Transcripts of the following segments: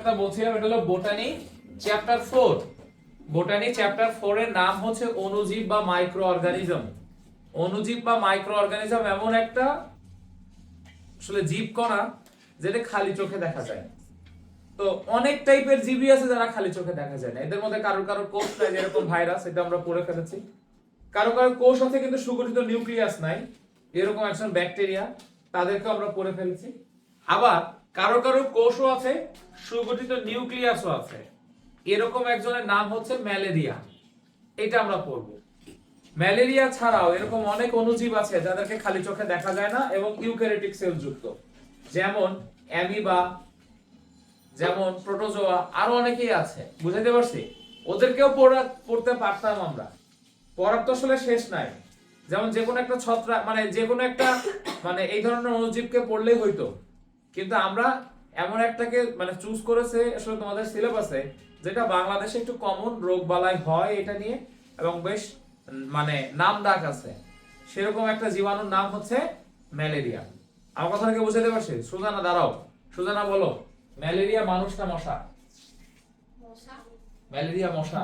চ্যাপ্টারটা বলছিলাম, এটা হলো বোটানি চ্যাপ্টার 4। বোটানি চ্যাপ্টার 4 এর নাম হচ্ছে অণুজীব বা মাইক্রো অর্গানিজম। অণুজীব বা মাইক্রো অর্গানিজম এমন একটা আসলে জীবকণা যেটা খালি চোখে দেখা যায়। তো অনেক টাইপের জীবই আছে যারা খালি চোখে দেখা যায় না। এদের মধ্যে কারো কারো কোষ নাই, যেরকম ভাইরাস, এটা আমরা পড়ে ফেলেছি। কারো কারো কোষ আছে কিন্তু সুগঠিত নিউক্লিয়াস নাই, এরকম একজন ব্যাকটেরিয়া, তাদেরকে আমরা পড়ে ফেলেছি। আবার কারো কারো কোষও আছে, সুগঠিত নিউক্লিয়াসও আছে, এরকম একজনের নাম হচ্ছে ম্যালেরিয়া, এটা আমরা পড়ব। ম্যালেরিয়া ছাড়াও এরকম অনেক অণুজীব আছে যাদেরকে খালি চোখে দেখা যায় না এবং ইউক্যারিওটিক সেল যুক্ত, যেমন অ্যামিবা, যেমন প্রোটোজোয়া, আরো অনেকেই আছে। বুঝাইতে পারছি? ওদেরকেও পড়তে পারতাম আমরা, পড়ার তো আসলে শেষ নাই। যেমন যে কোনো একটা ছত্রাক, মানে যে কোনো একটা মানে এই ধরনের অণুজীবকে পড়লেই হইতো, কিন্তু আমরা এমন একটাকে মানে চুজ করেছে আসলে তোমাদের সিলেবাসে, যেটা বাংলাদেশে একটু কমন রোগ বালাই হয় এটা নিয়ে, এবং বেশ মানে নাম ডাক আছে। সেরকম একটা জীবাণুর নাম হচ্ছে ম্যালেরিয়া। আমার কথাটাকে বুঝাতে পারছি? সুজানা দাঁড়াও, সুজানা বলো, ম্যালেরিয়া মানুষ না মশা? ম্যালেরিয়া মশা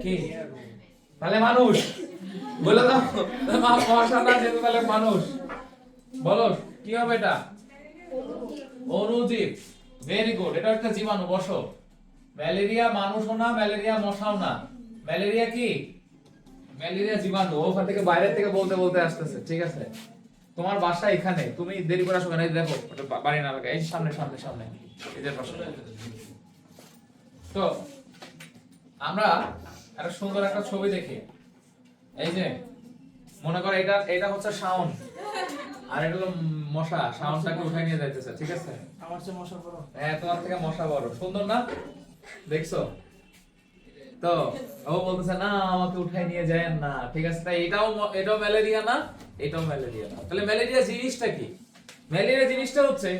কি? তাহলে মানুষ বলে দাও, মশা না যেহেতু তাহলে মানুষ। বলো কি হবে এটা? অণুজীব। ভেরি গুড, এটা একটা জীবাণু। বসো। ম্যালেরিয়া মানুষও না, ম্যালেরিয়া মশাও না, ম্যালেরিয়া কি? ম্যালেরিয়া জীবাণু। ওখান থেকে বাইরে থেকে বলতে বলতে আসতেছে, ঠিক আছে? তোমার বাসা এখানে, তুমি দেরি করে আসো কেন? এই দেখো ওটা বাড়ি না লাগে, এই সামনে সামনে সামনে এদের পাশে। তো আমরা একটা সুন্দর একটা ছবি দেখি। এই যে মনে করো এটা এটা হচ্ছে শাওন, আর এটা হলো মশা। শাওনটাকে উঠাই নিয়ে যাইতেছে, ঠিক আছে? আমার চেয়ে মশা বড়। হ্যাঁ, তোমার থেকে মশা বড়। সুন্দর না? দেখছো? তো ও বলতেছে না আমাকে উঠাই নিয়ে যায় না, ঠিক আছে? তাই এটাও ম্যালেরিয়া না, এটাও ম্যালেরিয়া না। তাহলে ম্যালেরিয়া জিনিসটা কি? ম্যালেরিয়া জিনিসটা হচ্ছে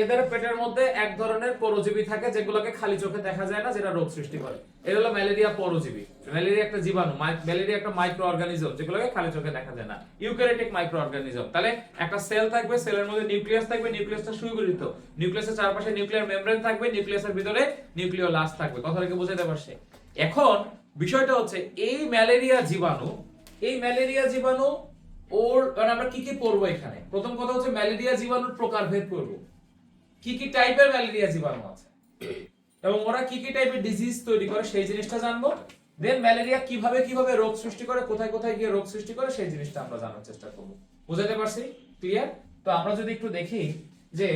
এদের পেটের মধ্যে এক ধরনের পরজীবী থাকে যেগুলোকে খালি চোখে দেখা যায় না, যেটা রোগ সৃষ্টি করে। এটা হলো ম্যালেরিয়া পরজীবী। ম্যালেরিয়া একটা জীবাণু, ম্যালেরিয়া একটা মাইক্রো অর্গানিজম যেগুলোকে খালি চোখে দেখা যায় না, ইউক্যারিওটিক মাইক্রো অর্গানিজম। তাহলে একটা সেল থাকবে, সেলের মধ্যে নিউক্লিয়াস থাকবে, নিউক্লিয়াসটা সুগঠিত, নিউক্লিয়াসের চারপাশে নিউক্লিয়ার মেমব্রেন থাকবে, নিউক্লিয়াসের ভিতরে নিউক্লিওলাস থাকবে। কথাটাকে বুঝাতে পারছে? এখন বিষয়টা হচ্ছে এই ম্যালেরিয়া জীবাণু, এই ম্যালেরিয়া জীবাণু ওর মানে আমরা কি কি পড়বো এখানে। প্রথম কথা হচ্ছে ম্যালেরিয়া জীবাণুর প্রকারভেদ করব, কি কি টাইপের ম্যালেরিয়া জীবাণু আছে এবং ওরা কি কি টাইপের ডিজিজ তৈরি করে সেই জিনিসটা জানবো। দেন ম্যালেরিয়া কিভাবে কিভাবে রোগ সৃষ্টি করে, কোথায় কোথায় গিয়ে রোগ সৃষ্টি করে সেই জিনিসটা আমরা জানার চেষ্টা করব। বুঝাতে পারছি? ক্লিয়ার? তো আমরা যদি একটু দেখি যে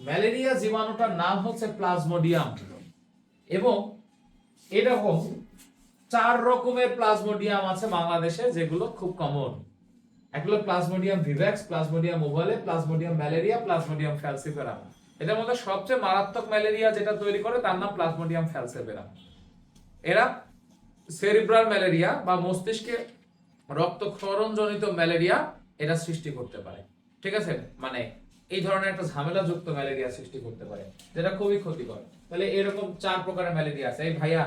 ম্যালেরিয়া জীবাণুটার নাম হচ্ছে প্লাজমোডিয়াম, এবং এরকম 4 রকমের প্লাজমোডিয়াম আছে বাংলাদেশে যেগুলো খুব কমন। এগুলো plasmodium vivax, plasmodium ovale, plasmodium malariae, plasmodium falciparum. এটার মধ্যে সবচেয়ে মারাত্মক ম্যালেরিয়া যেটা তৈরি করে তার নাম প্লাজমোডিয়াম ফ্যালসিফেরাম। এরা সেরিব্রাল ম্যালেরিয়া বা মস্তিষ্কে রক্তক্ষরণজনিত ম্যালেরিয়া এটা সৃষ্টি করতে পারে, ঠিক আছে? মানে এই ধরনের একটা ঝামেলাযুক্ত ম্যালেরিয়া সৃষ্টি করতে পারে যেটা খুবই ক্ষতিকর। তাহলে এরকম 4 প্রকারের ম্যালেরিয়া আছে। এই ভাইয়া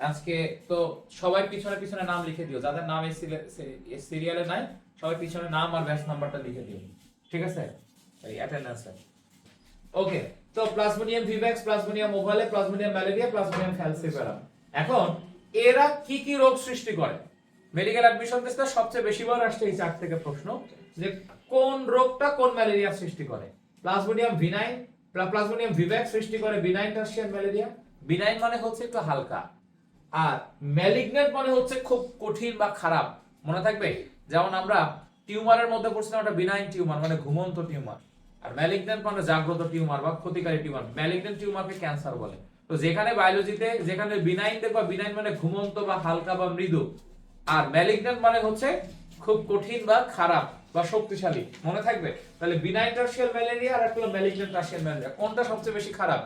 আজকে তো সবাই পিছনে পিছনে নাম লিখে দিও, যাদের নাম এই সিরিয়ালে নাই সবাই পিছনে নাম আর ব্যাচ নাম্বারটা লিখে দিও, ঠিক আছে? এই অ্যাটেন্ডেন্সে। ওকে, তো plasmodium vivax, plasmodium ovale, plasmodium malariae, plasmodium falciparum. এখন এরা কি কি রোগ সৃষ্টি করে? মেডিকেল অ্যাডমিশন টেস্টে সবচেয়ে বেশি বার আসছে এই 4 থেকে প্রশ্ন, যে কোন রোগটা কোন ম্যালেরিয়া সৃষ্টি করে। প্লাজমোডিয়াম ভিনাইন, প্লাজমোডিয়াম ভিভ্যাক্স সৃষ্টি করে বিনাইন টার্সিয়ান ম্যালেরিয়া। বিনাইন মানে হচ্ছে একটু হালকা, আর ম্যালিগন্যান্ট মানে হচ্ছে খুব কঠিন বা খারাপ। মনে থাকবে? যেমন আমরা টিউমারের মধ্যে পড়ছিলাম ওটা বিনাইন টিউমার মানে ঘুমন্ত টিউমার, আর ম্যালিগন্যান্ট মানে জাগ্রত টিউমার বা ক্ষতিকারী টিউমার। ম্যালিগন্যান্ট টিউমারকে ক্যান্সার বলে। তো যেখানে বায়োলজিতে যেখানে বিনাইন দেখবা, বিনাইন মানে ঘুমন্ত বা হালকা বা মৃদু, আর ম্যালিগন্যান্ট মানে হচ্ছে খুব কঠিন বা খারাপ বা শক্তিশালী। মনে থাকবে? তাহলে বিনাইন টার্সিয়াল ম্যালেরিয়া আর একটা ম্যালিগন্যান্ট টার্সিয়াল ম্যালেরিয়া, কোনটা সবচেয়ে বেশি খারাপ?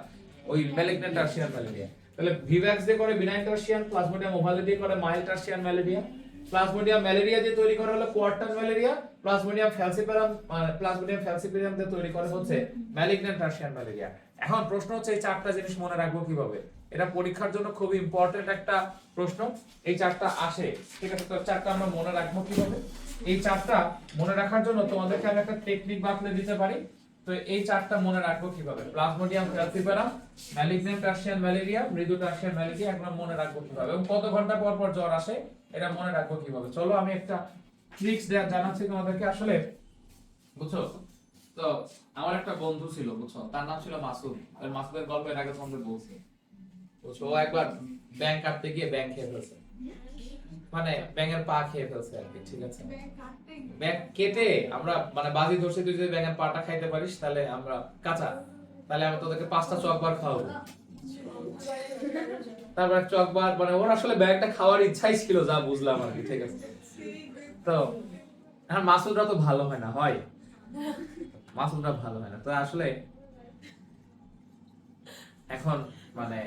ওই ম্যালিগন্যান্ট টার্সিয়াল ম্যালেরিয়া। তাহলে ভিভ্যাক্স দিয়ে করে বিনাইন টার্সিয়ান, প্লাজমোডিয়াম ওভালে দিয়ে করে mild tertian malaria, plasmodium malaria দিয়ে তৈরি করা হলো কোয়ার্টার ম্যালেরিয়া, প্লাজমোডিয়াম ফ্যালসিফেরাম দিয়ে তৈরি করা হচ্ছে ম্যালিগন্যান্ট টার্সিয়ান ম্যালেরিয়া। এখন প্রশ্ন হচ্ছে এই 4টা জিনিস মনে রাখবো কিভাবে? এটা পরীক্ষার জন্য খুবই ইম্পর্টেন্ট একটা প্রশ্ন। এই 4টা আসে, ঠিক আছে? তো 4টা আমরা মনে রাখবো কিভাবে? এই 4টা মনে রাখার জন্য তোমাদেরকে আমি একটা টেকনিক বাতলে দিতে পারি। তো এই চারটা মনে রাখবো কিভাবে? প্লাজমোডিয়াম ফ্যালসিপারাম, ম্যালিগন্যান্ট টার্সিয়ান ম্যালেরিয়া, মৃদু টার্সিয়ান ম্যালেরিয়া, এগুলো মনে রাখবো কিভাবে এবং কত ঘন্টা পর পর জ্বর আসে এটা মনে রাখবো কিভাবে? চলো আমি একটা ট্রিক্স জানাচ্ছি তোমাদেরকে। আসলে বুঝছো তো, আমার একটা বন্ধু ছিল বুঝছো, তার নাম ছিল মাসুদ। আর মাসুদের গল্প এর আগে তোমাদের বলছি বুঝছো। ও একবার ব্যাংক কাটতে গিয়ে ব্যাংক খেয়ে ফেলছে, মানে ব্যাঙের পা খেয়ে ফেলছে আর কি, ঠিক আছে? ব্যাঙ কেটে আমরা মানে বাজি ধরছি, তুই যদি ব্যাঙের পাটা খাইতে পারিস তাহলে আমরা কাঁচা, তাহলে আমরা তোদেরকে 5টা চকবার খাওয়াবো। তারপর চকবার মানে ওর আসলে ব্যাগটা খাওয়ার ইচ্ছাই ছিল, যা বুঝলাম আর কি, ঠিক আছে? তো এখন মাসুদরা তো ভালো হয় না, হয় মাসুদরা ভালো হয় না। তো আসলে এখন মানে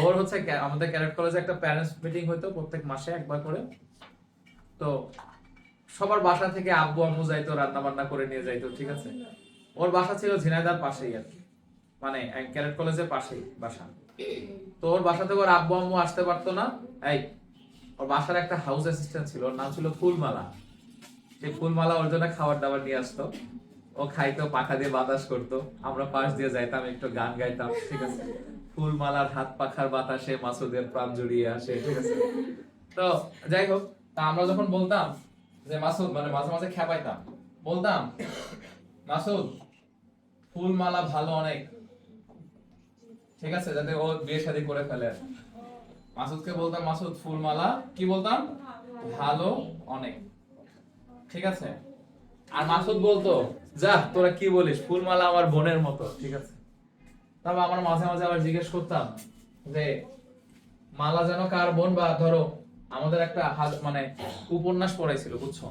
ওর হচ্ছে আমাদের ক্যাডেট কলেজে একটা প্যারেন্টস মিটিং হইতো প্রত্যেক মাসে একবার করে। তো সবার বাসা থেকে আব্বু আম্মু যাইতো, রান্না বান্না করে নিয়ে যাইতো, ঠিক আছে? ওর বাসা ছিল ঝিনাইদহ পাশেই আর কি, মানে ক্যাডেট কলেজের পাশেই বাসা। তো ওর বাসা থেকে ওর আব্বু আম্মু আসতে পারতো না। এই ওর বাসার একটা হাউস অ্যাসিস্ট্যান্ট ছিল, ওর নাম ছিল ফুলমালা। সেই ফুলমালা ওর জন্য খাবার দাবার নিয়ে আসতো, ও খাইতো, পাখা দিয়ে বাতাস করতো, আমরা পাশ দিয়ে যাইতাম, একটু গান গাইতাম, ঠিক আছে? ফুলমালার হাত পাখার বাতাসে মাসুদের প্রাণ জড়িয়ে আসে, ঠিক আছে? তো যাই হোক, তা আমরা যখন বলতাম যে মাসুদ, মানে মাঝে মাঝে খেপাইতাম, বলতাম মাসুদ ফুলমালা ভালো অনেক, ঠিক আছে? যাতে ও বিয়ে শাদী করে ফেলে। মাসুদকে বলতাম মাসুদ ফুলমালা কি বলতাম, ভালো অনেক, ঠিক আছে? আর মাসুদ বলতো যা তোরা কি বলিস, ফুলমালা আমার বোনের মতো, ঠিক আছে? তবে আমার মাঝে মাঝে আবার জিজ্ঞেস করতাম যে মালা যেন কার বোন, বা ধরো আমাদের একটা মানে উপন্যাস পড়াইছিল বুঝছো,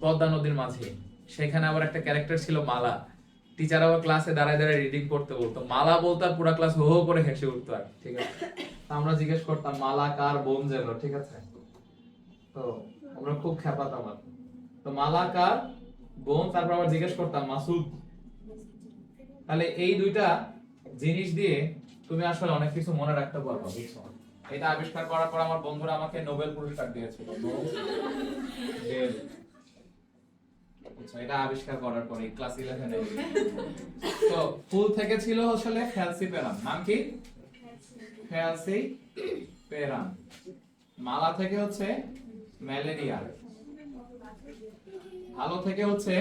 পদ্মা নদীর মাঝে, সেখানে আবার একটা ক্যারেক্টার ছিল মালা। টিচার আবার ক্লাসে দাঁড়ায় দাঁড়ায় রিডিং করতে বলতো, মালা বলতো আর পুরো ক্লাস হো হো করে হেসে উঠতো আর, ঠিক আছে? আমরা জিজ্ঞেস করতাম মালা কার বোন যেন, ঠিক আছে? তো আমরা খুব খেপাতাম আর। তো মালা কার বোন, তারপর আবার জিজ্ঞেস করতাম মাসুদ। তাহলে এই দুইটা জিনিস দিয়ে তুমি আসলে অনেক কিছু মনে রাখতে পারবে, বুঝছো? এটা আবিষ্কার করার পর আমার বন্ধুরা আমাকে নোবেল পুরস্কার দিয়েছিল, নোবেল। আচ্ছা, এটা আবিষ্কার করার পরে ক্লাস 11 এ। তো ফুল থেকে ছিল আসলে ফ্যালসিপেরাম, নাম কি? ফ্যালসিপেরাম। মালা থেকে হচ্ছে ম্যালেরিয়া, ভালো থেকে হচ্ছে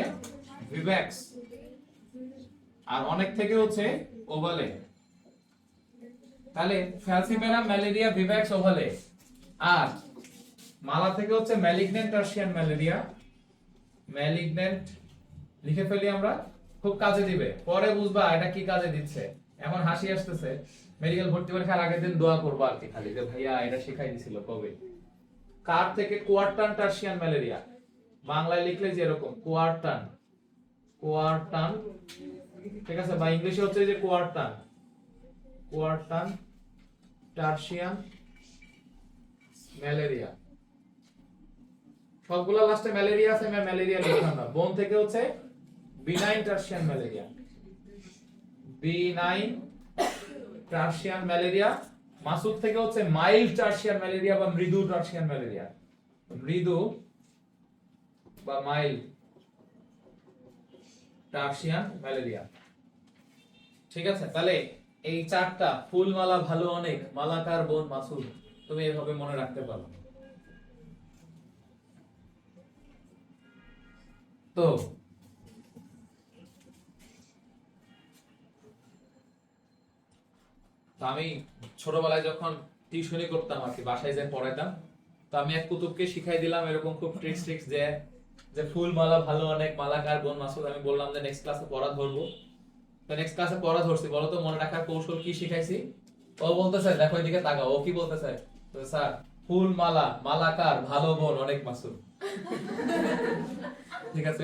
ভিভ্যাক্স, আর অনেক থেকে হচ্ছে ওভালে। তাহলে ফ্যালসিপেরাম, ম্যালেরিয়া, ভিভ্যাক্স, ওভালে। আর মালা থেকে হচ্ছে ম্যালিগন্যান্ট টার্সিয়ান ম্যালেরিয়া, ম্যালিগন্যান্ট লিখে ফেলি আমরা, খুব কাজে দিবে, পরে বুঝবা এটা কি কাজে দিচ্ছে। এখন হাসি আসতেছে, মেডিকেল ভর্তি পরীক্ষার আগের দিন দোয়া করবা আর কি খালি, যে ভাইয়া এটা শেখাই দিছিল কবে। কার থেকে কোয়ার্টান টার্সিয়ান ম্যালেরিয়া, বাংলায় লিখলে যে এরকম কোয়ার্টান, কোয়ার্টান, ঠিক আছে? বা ইংলিশে হচ্ছে যে কোয়ার্টান, কোয়ার্টান টার্সিয়ান ম্যালেরিয়া। সবগুলো লাস্টে ম্যালেরিয়া আছে, আমি ম্যালেরিয়া লিখলাম না। বোন থেকে হচ্ছে benign tertian malaria, benign tertian malaria. Masud থেকে হচ্ছে মাইল্ড টার্সিয়ান ম্যালেরিয়া বা মৃদু টার্সিয়ান ম্যালেরিয়া, মৃদু বা মাইল্ড টার্সিয়ান ম্যালেরিয়া, ঠিক আছে? তাহলে এই চারটা, ফুলমালা ভালো অনেক, মালাকার বোন মাসুদ, তুমি এভাবে মনে রাখতে পারো। তো আমি ছোটবেলায় যখন টিউশনি করতাম আর কি, বাসায় যে পড়াইতাম, তো আমি এক কুতুবকে শিখাই দিলাম এরকম খুব ট্রিক্স যে যে ফুলমালা ভালো অনেক, মালাকার বোন মাসুদ। আমি বললাম যে নেক্সট ক্লাসে পড়া ধরবো। তো নেক্সট ক্লাসে পড়া ধরছি, বলো তো মনে রাখার কৌশল কি শিখাইছি? ও বলতেছে, দেখো এদিকে তাকাও, ও কি বলতেছে? তো স্যার ফুলমালা মালাকার ভালো বোন অনেক মাসুদ, ঠিক আছে?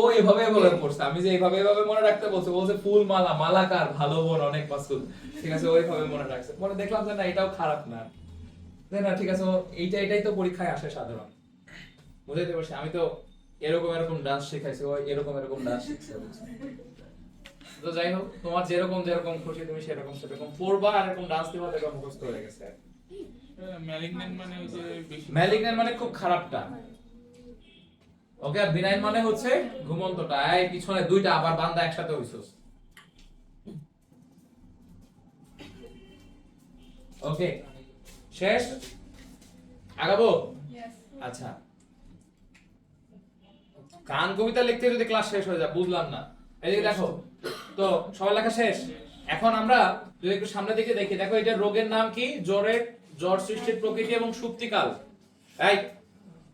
ও এভাবে বলে পড়ছে, আমি যে এইভাবে মনে রাখতে বলছি, বলছে ফুলমালা মালাকার ভালো বোন অনেক মাসুদ, ঠিক আছে? ওইভাবে মনে রাখছে। মনে দেখলাম যে না, এটাও খারাপ না, না ঠিক আছে, এটাই তো পরীক্ষায় আসে সাধারণ, বুঝাইতে পারছি? আমি তো এরকম ডান্স শেখাইছি, ও এরকম ডান্স শিখছে, বুঝছো? তো যাই হোক, তোমার যেরকম খুশি তুমি সেরকম পড়বা, আর এরকম ডান্স দিবা, দেখো মুখস্থ হয়ে গেছে। ম্যালিগন্যান্ট মানে ওই যে ম্যালিগন্যান্ট মানে খুব খারাপটা, ওকে, আর বিনাইন মানে হচ্ছে ঘুমন্তটা। এই পিছনে দুইটা আবার বান্দা একসাথে হইছস। ওকে, শেষ, আগাবো। আচ্ছা, গান কবিতা লিখতে যদি ক্লাস শেষ হয়ে যায়, বুঝলাম না। এইদিকে দেখো তো, সবার লেখা শেষ। এখন আমরা যদি একটু সামনের দিকে দেখি, দেখো এটা রোগের নাম কি? জ্বর সৃষ্টির প্রকৃতি এবং সুপ্তিকাল, রাইট?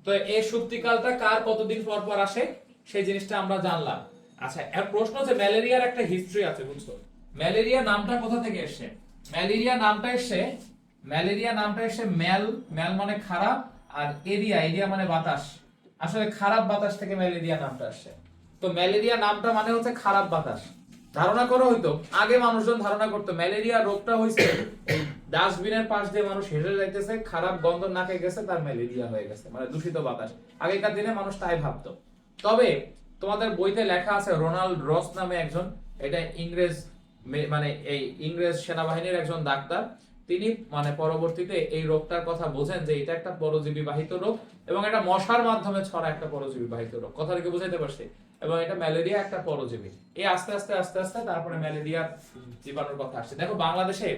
তো এই সুপ্তিকালটা কার কতদিন পর পর আসে সেই জিনিসটা আমরা জানলাম। আচ্ছা, এর প্রশ্ন হচ্ছে ম্যালেরিয়ার একটা হিস্ট্রি আছে, বুঝছো? ম্যালেরিয়া নামটা কোথা থেকে এসেছে? ম্যালেরিয়া নামটা এসে ম্যাল মানে খারাপ, আর এরিয়া মানে বাতাস। আসলে খারাপ বাতাস থেকে ম্যালেরিয়া নামটা আসছে। তো ম্যালেরিয়া নামটা মানে হচ্ছে খারাপ বাতাস। ধারণা করা হইতো, আগে মানুষজন ধারণা করতো ম্যালেরিয়া রোগটা হইছে ডাস্টবিনের পাশ দিয়ে মানুষ হেঁটে যাইতেছে, খারাপ গন্ধ নাকে গেছে, তার ম্যালেরিয়া হয়ে গেছে, মানে দূষিত বাতাস। আগেকার দিনে মানুষ তাই ভাবতো। তবে তোমাদের বইতে লেখা আছে, রোনাল্ড রস নামে একজন, এটা মানে এই ইংরেজ সেনাবাহিনীর একজন ডাক্তার, তিনি মানে পরবর্তীতে এই রোগটার কথা বোঝেন যে এটা একটা পরজীবী বাহিত রোগ এবং এটা মশার মাধ্যমে ছড়া একটা পরজীবী বাহিত রোগ। কথাটা কি বুঝাইতে পারছি? এবং এটা ম্যালেরিয়া একটা পরজীবী। এই আস্তে আস্তে তারপরে ম্যালেরিয়ার জীবাণুর কথা আসছে। দেখো বাংলাদেশে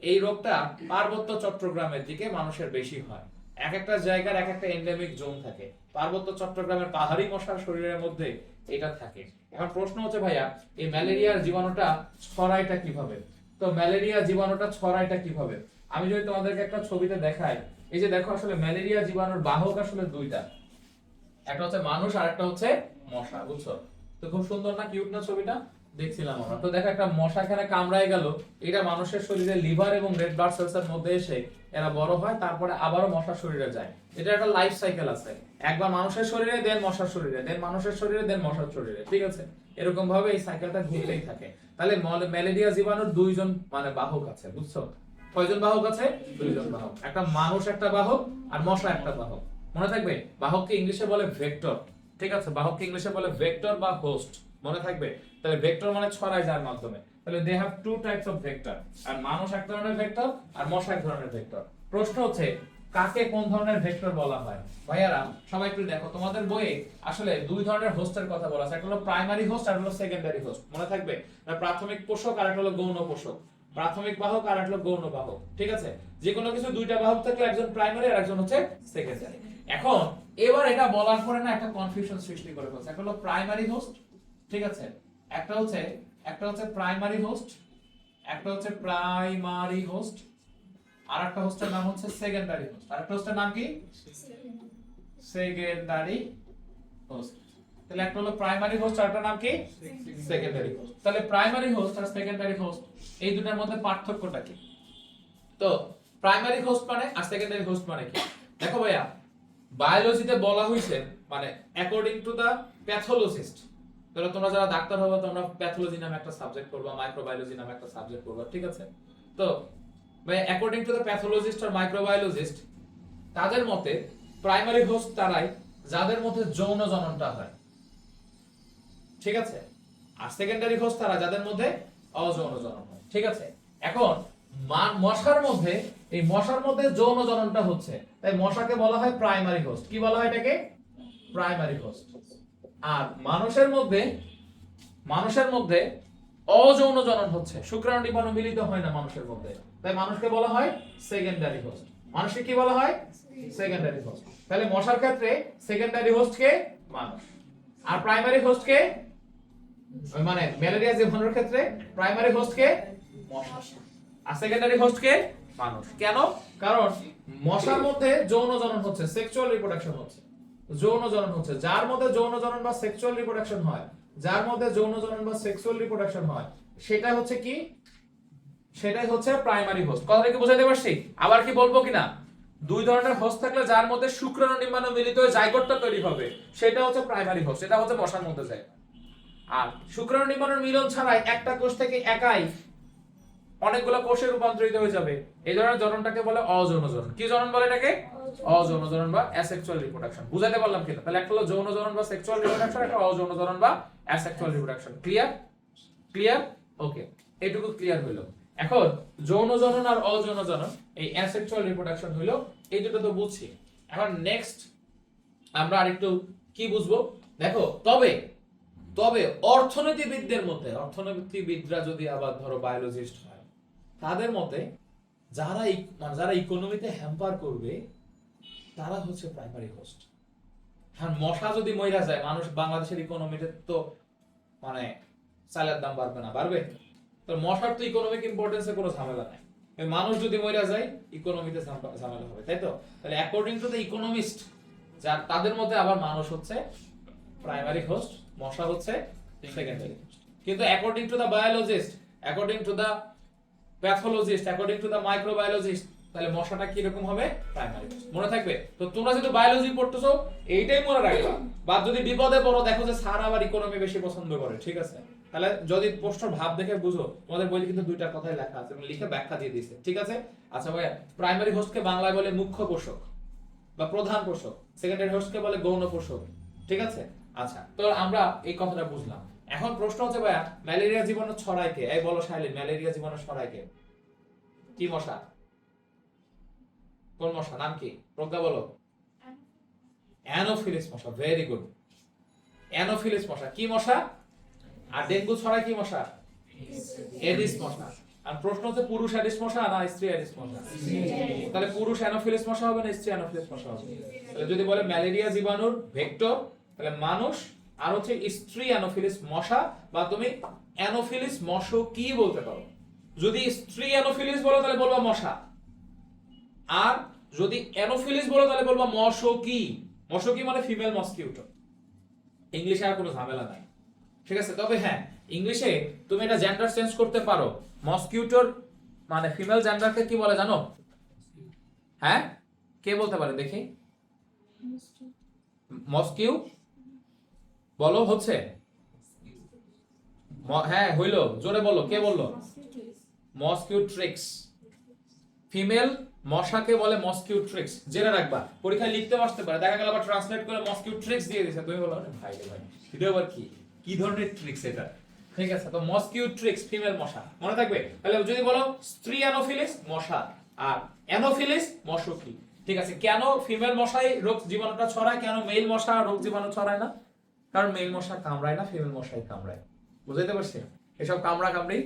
এই রোগটা পার্বত্য চট্টগ্রামের দিকে মানুষের বেশি হয়। এক একটা জায়গার এক একটা এন্ডেমিক জোন থাকে। পার্বত্য চট্টগ্রামের পাহাড়ি মশার শরীরের মধ্যে এটা থাকে। এখন প্রশ্ন হচ্ছে ভাইয়া, এই ম্যালেরিয়ার জীবাণুটা ছড়ায়টা কিভাবে? তো ম্যালেরিয়া জীবাণুটা ছড়ায়টা কিভাবে? আমি যদি তোমাদেরকে একটা ছবিতে দেখাই, এই যে দেখো, আসলে ম্যালেরিয়া জীবাণুর বাহক আসলে দুইটা, একটা হচ্ছে মানুষ আর একটা হচ্ছে মশা, বুঝছো? তো খুব সুন্দর না, কিউট না ছবিটা? দেখছিলাম আমরা। তো দেখো, একটা মশা এখানে কামড়ায় গেল, এটা মানুষের শরীরে লিভার এবং রেড ব্লাড সেলসের মধ্যে এসে এরা বড় হয়, তারপরে আবারও মশার শরীরে যায়। এটা একটা লাইফ সাইকেল আছে, একবার মানুষের শরীরে, দেন মশার শরীরে, দেন মানুষের শরীরে, দেন মশার শরীরে, ঠিক আছে? এরকম ভাবে এই সাইকেলটা ঘুরতেই থাকে। তাহলে ম্যালেরিয়া জীবাণুর দুইজন মানে বাহক আছে, বুঝছো? কয়জন বাহক আছে? দুইজন বাহক। একটা মানুষ একটা বাহক, আর মশা একটা বাহক। মনে থাকবে, বাহককে ইংলিশে বলে ভেক্টর, ঠিক আছে? বাহককে ইংলিশে বলে ভেক্টর বা হোস্ট, মনে থাকবে। তাহলে ভেক্টর মানে ছড়ায় যার মাধ্যমে। তাহলে they have two types of vector, আর মানুষ এক ধরনের ভেক্টর আর মশা এক ধরনের ভেক্টর। প্রশ্ন হচ্ছে কাকে কোন ধরনের ভেক্টর বলা হয়? ভাইয়ারা সবাই একটু দেখো, তোমাদের বইয়ে আসলে দুই ধরনের হোস্টের কথা বলা আছে, একটা হলো প্রাইমারি হোস্ট আর হলো সেকেন্ডারি হোস্ট, মনে থাকবে? প্রাথমিক পোষক আর একটা হলো গৌণ পোষক। প্রাথমিক বাহক আর একটা হলো গৌণ বাহক, ঠিক আছে? যে কোনো কিছু দুইটা বাহক থাকলে একজন প্রাইমারি আর একজন হচ্ছে সেকেন্ডারি। এখন এবার এটা বলার পরে না একটা কনফিউশন সৃষ্টি করে ফেলছে। একটা হলো প্রাইমারি হোস্ট, ঠিক আছে? একটা হচ্ছে প্রাইমারি হোস্ট, একটা হচ্ছে প্রাইমারি হোস্ট, আর একটা হোস্টের নাম হচ্ছে সেকেন্ডারি হোস্ট। আর একটা হোস্টের নাম কি? Secondary host. তাহলে একটা হলো প্রাইমারি হোস্ট আর একটা নাম কি? Secondary host. তাহলে প্রাইমারি হোস্ট আর সেকেন্ডারি হোস্ট এই দুটোর মধ্যে পার্থক্যটা কি? তো প্রাইমারি হোস্ট মানে আর সেকেন্ডারি হোস্ট মানে কি? দেখো ভাইয়া, বায়োলজিতে বলা হয়েছে, মানে অ্যাকর্ডিং টু দা প্যাথোলজিস্ট, তাহলে তোমরা যারা ডাক্তার হবে তোমরা প্যাথোলজি নামে একটা সাবজেক্ট পড়বা, মাইক্রোবায়োলজি নামে একটা সাবজেক্ট পড়বা, ঠিক আছে? তো ভাই অ্যাকর্ডিং টু দা প্যাথোলজিস্ট আর মাইক্রোবায়োলজিস্ট, তাদের মতে প্রাইমারি হোস্ট তারাই যাদের মধ্যে যৌন জননটা হয়, ঠিক আছে? আর সেকেন্ডারি হোস্ট তারা যাদের মধ্যে অযৌন জনন হয়, ঠিক আছে? এখন মশার মধ্যে, এই মশার মধ্যে যৌন জননটা হচ্ছে, তাই মশাকে বলা হয় প্রাইমারি হোস্ট। কি বলা হয় এটাকে? Primary host. আর মানুষের মধ্যে অযৌন জনন হচ্ছে, শুক্রাণু ডিম্বাণু মিলিত হয় না মানুষের মধ্যে, তাই মানুষকে বলা হয় সেকেন্ডারি হোস্ট। মানুষকে কি বলা হয়? Secondary host. তাহলে মশার ক্ষেত্রে সেকেন্ডারি হোস্ট কে? মানুষ। আর প্রাইমারি হোস্ট কে? মানে ম্যালেরিয়া জীবাণুর ক্ষেত্রে প্রাইমারি হোস্ট কে? মশা। আর সেকেন্ডারি হোস্ট কে? মানুষ। কেন? কারণ মশার মধ্যে যৌন জনন হচ্ছে, সেক্সুয়াল রিপ্রোডাকশন হচ্ছে, যৌন জনন হচ্ছে। যার মধ্যে যৌন জনন বা সেক্সুয়াল রিপ্রোডাকশন হয়, যার মধ্যে যৌন জনন বা সেক্সুয়াল রিপ্রোডাকশন হয়, সেটা হচ্ছে কি? সেটাই হচ্ছে প্রাইমারি হোস্ট। কথাটা কি বুঝাইতে পারছি? আবার কি বলবো কিনা? দুই ধরনের হোস্ট থাকলে যার মধ্যে শুক্রাণু ডিম্বাণু মিলিত হয়ে জাইগোটটা তৈরি হবে, সেটা হচ্ছে প্রাইমারি হোস্ট, এটা হচ্ছে মশার মধ্যে যায়। আর শুক্রাণু ডিম্বাণুর মিলন ছাড়াই একটা কোষ থেকে একাই অনেকগুলো কোষে রূপান্তরিত হয়ে যাবে, এই ধরনের জননটাকে বলে অযৌন জনন। কি জনন বলে এটাকে? অযৌন জনন বা অ্যাসেক্সুয়াল রিপ্রোডাকশন। বুঝাতে পারলাম কিনা? তাহলে একটা হলো যৌন জনন বা সেক্সুয়াল রিপ্রোডাকশন, একটা অযৌন জনন বা অ্যাসেক্সুয়াল রিপ্রোডাকশন। ক্লিয়ার? ওকে, এটুকু ক্লিয়ার হলো। এখন যৌন জনন আর অযৌন জনন, এই অ্যাসেক্সুয়াল রিপ্রোডাকশন হলো, এই দুটো তো বুঝছি। এখন নেক্সট আমরা আরেকটু কি বুঝবো দেখো, তবে তবে অর্থনীতিবিদরা যদি আবার ধরো বায়োলজিস্ট হয়, তাদের মতে যারা ইকোনমিতে হ্যাম্পার করবে তারা হচ্ছে প্রাইমারি হোস্ট। হ্যাঁ, মশা যদি মইরা যায়, মানুষ বাংলাদেশের ইকোনমিতে তো মানে চালের দাম বাড়বে না, বাড়বে? তো মশার তো ইকোনমিক ইম্পর্টেন্সে কোনো ঝামেলা নাই, মানুষ যদি মইরা যায় ইকোনমিতে ঝামেলা হবে, তাই তো? তাহলে অ্যাকর্ডিং টু দ্য ইকোনমিস্ট, যার তাদের মধ্যে আবার মানুষ হচ্ছে প্রাইমারি হোস্ট, মশা হচ্ছে সেকেন্ডারি হোস্ট। কিন্তু according to the biologist, according to the pathologist, according to the microbiologist, তাহলে মশাটা কি রকম হবে? Primary host. মনে থাকবে তো? তোমরা যদি বায়োলজি পড়তেছো এইটাই মনে রাখবা, বা যদি বিপদে পড়ো দেখো যে স্যার আবার ইকোনমি বেশি পছন্দ করে, ঠিক আছে, তাহলে যদি প্রশ্নের ভাব দেখে বুঝো, তোমাদের বইতে কিন্তু দুইটা কথাই লেখা আছে এবং লিখে ব্যাখ্যা দিয়ে দিয়েছে, ঠিক আছে? আচ্ছা ভাইয়া, প্রাইমারি হোস্টকে বাংলায় বলে মুখ্য পোষক বা প্রধান পোষক, সেকেন্ডারি হোস্টকে বলে গৌণ পোষক, ঠিক আছে? আচ্ছা, তো আমরা এই কথাটা বুঝলাম। এখন প্রশ্ন হচ্ছে ভাইয়া, ম্যালেরিয়া জীবাণু ছড়ায় কে? এই বলো শাইলিন, ম্যালেরিয়া জীবাণু ছড়ায় কে? কি মশা? কোন মশা? নাম কি? প্রজ্ঞা বলো। অ্যানোফিলিস মশা। ভেরি গুড, অ্যানোফিলিস মশা। কি মশা? আর ডেঙ্গু ছড়ায় কি মশা? এডিস মশা। আর প্রশ্ন হচ্ছে পুরুষ এডিস মশা না স্ত্রী এডিস মশা? তাহলে পুরুষ অ্যানোফিলিস মশা হবে না স্ত্রী অ্যানোফিলিস মশা হবে? তাহলে যদি বলে ম্যালেরিয়া জীবাণুর ভেক্টর, তাহলে মানুষ, আর হচ্ছে স্ত্রী অ্যানোফিলিস মশা, বা তুমি অ্যানোফিলিস মশকি বলতে পারো। যদি স্ত্রী অ্যানোফিলিস বলো তাহলে বলবা মশা, আর যদি অ্যানোফিলিস বলো তাহলে বলবা মশকি। মশকি মানে ফিমেল মসকিউটো। ইংলিশে আর কোনো ঝামেলা নাই, ঠিক আছে? তবে হ্যাঁ, ইংলিশে তুমি এটা জেন্ডার চেঞ্জ করতে পারো। মসকিউটোর মানে ফিমেল জেন্ডারকে কি বলে জানো? হ্যাঁ, কে বলতে পারে দেখি? মসকিউ বলো হচ্ছে। হ্যাঁ হইলো, জোরে বলো, কে বললো? মসকিউট্রিক্স। ফিমেল মশাকে বলে মসকিউট্রিক্স। জেনে রাখবা, পরীক্ষায় লিখতেও আসতে পারে, দেখা গেল আবার ট্রান্সলেট করে মসকিউট্রিক্স দিয়ে দিয়েছে, তুমি বলো ভাই রে ভাই, এটা আবার কি কি ধরনের ট্রিক্স এটা? ঠিক আছে, তো মসকিউট্রিক্স ফিমেল মশা, মনে থাকবে। তাহলে যদি বলো স্ত্রী অ্যানোফিলিস মশা, আর অ্যানোফিলিস মশকি, ঠিক আছে? কেন ফিমেল মশাই রোগ জীবাণুটা ছড়ায়, কেন মেল মশা রোগ জীবাণু ছড়ায় না? কারণ মেল মশা কামড়ায় না, ফিমেল মশাই কামড়ায়। বুঝাইতে পারছি? এসব কামড়া কামড়ি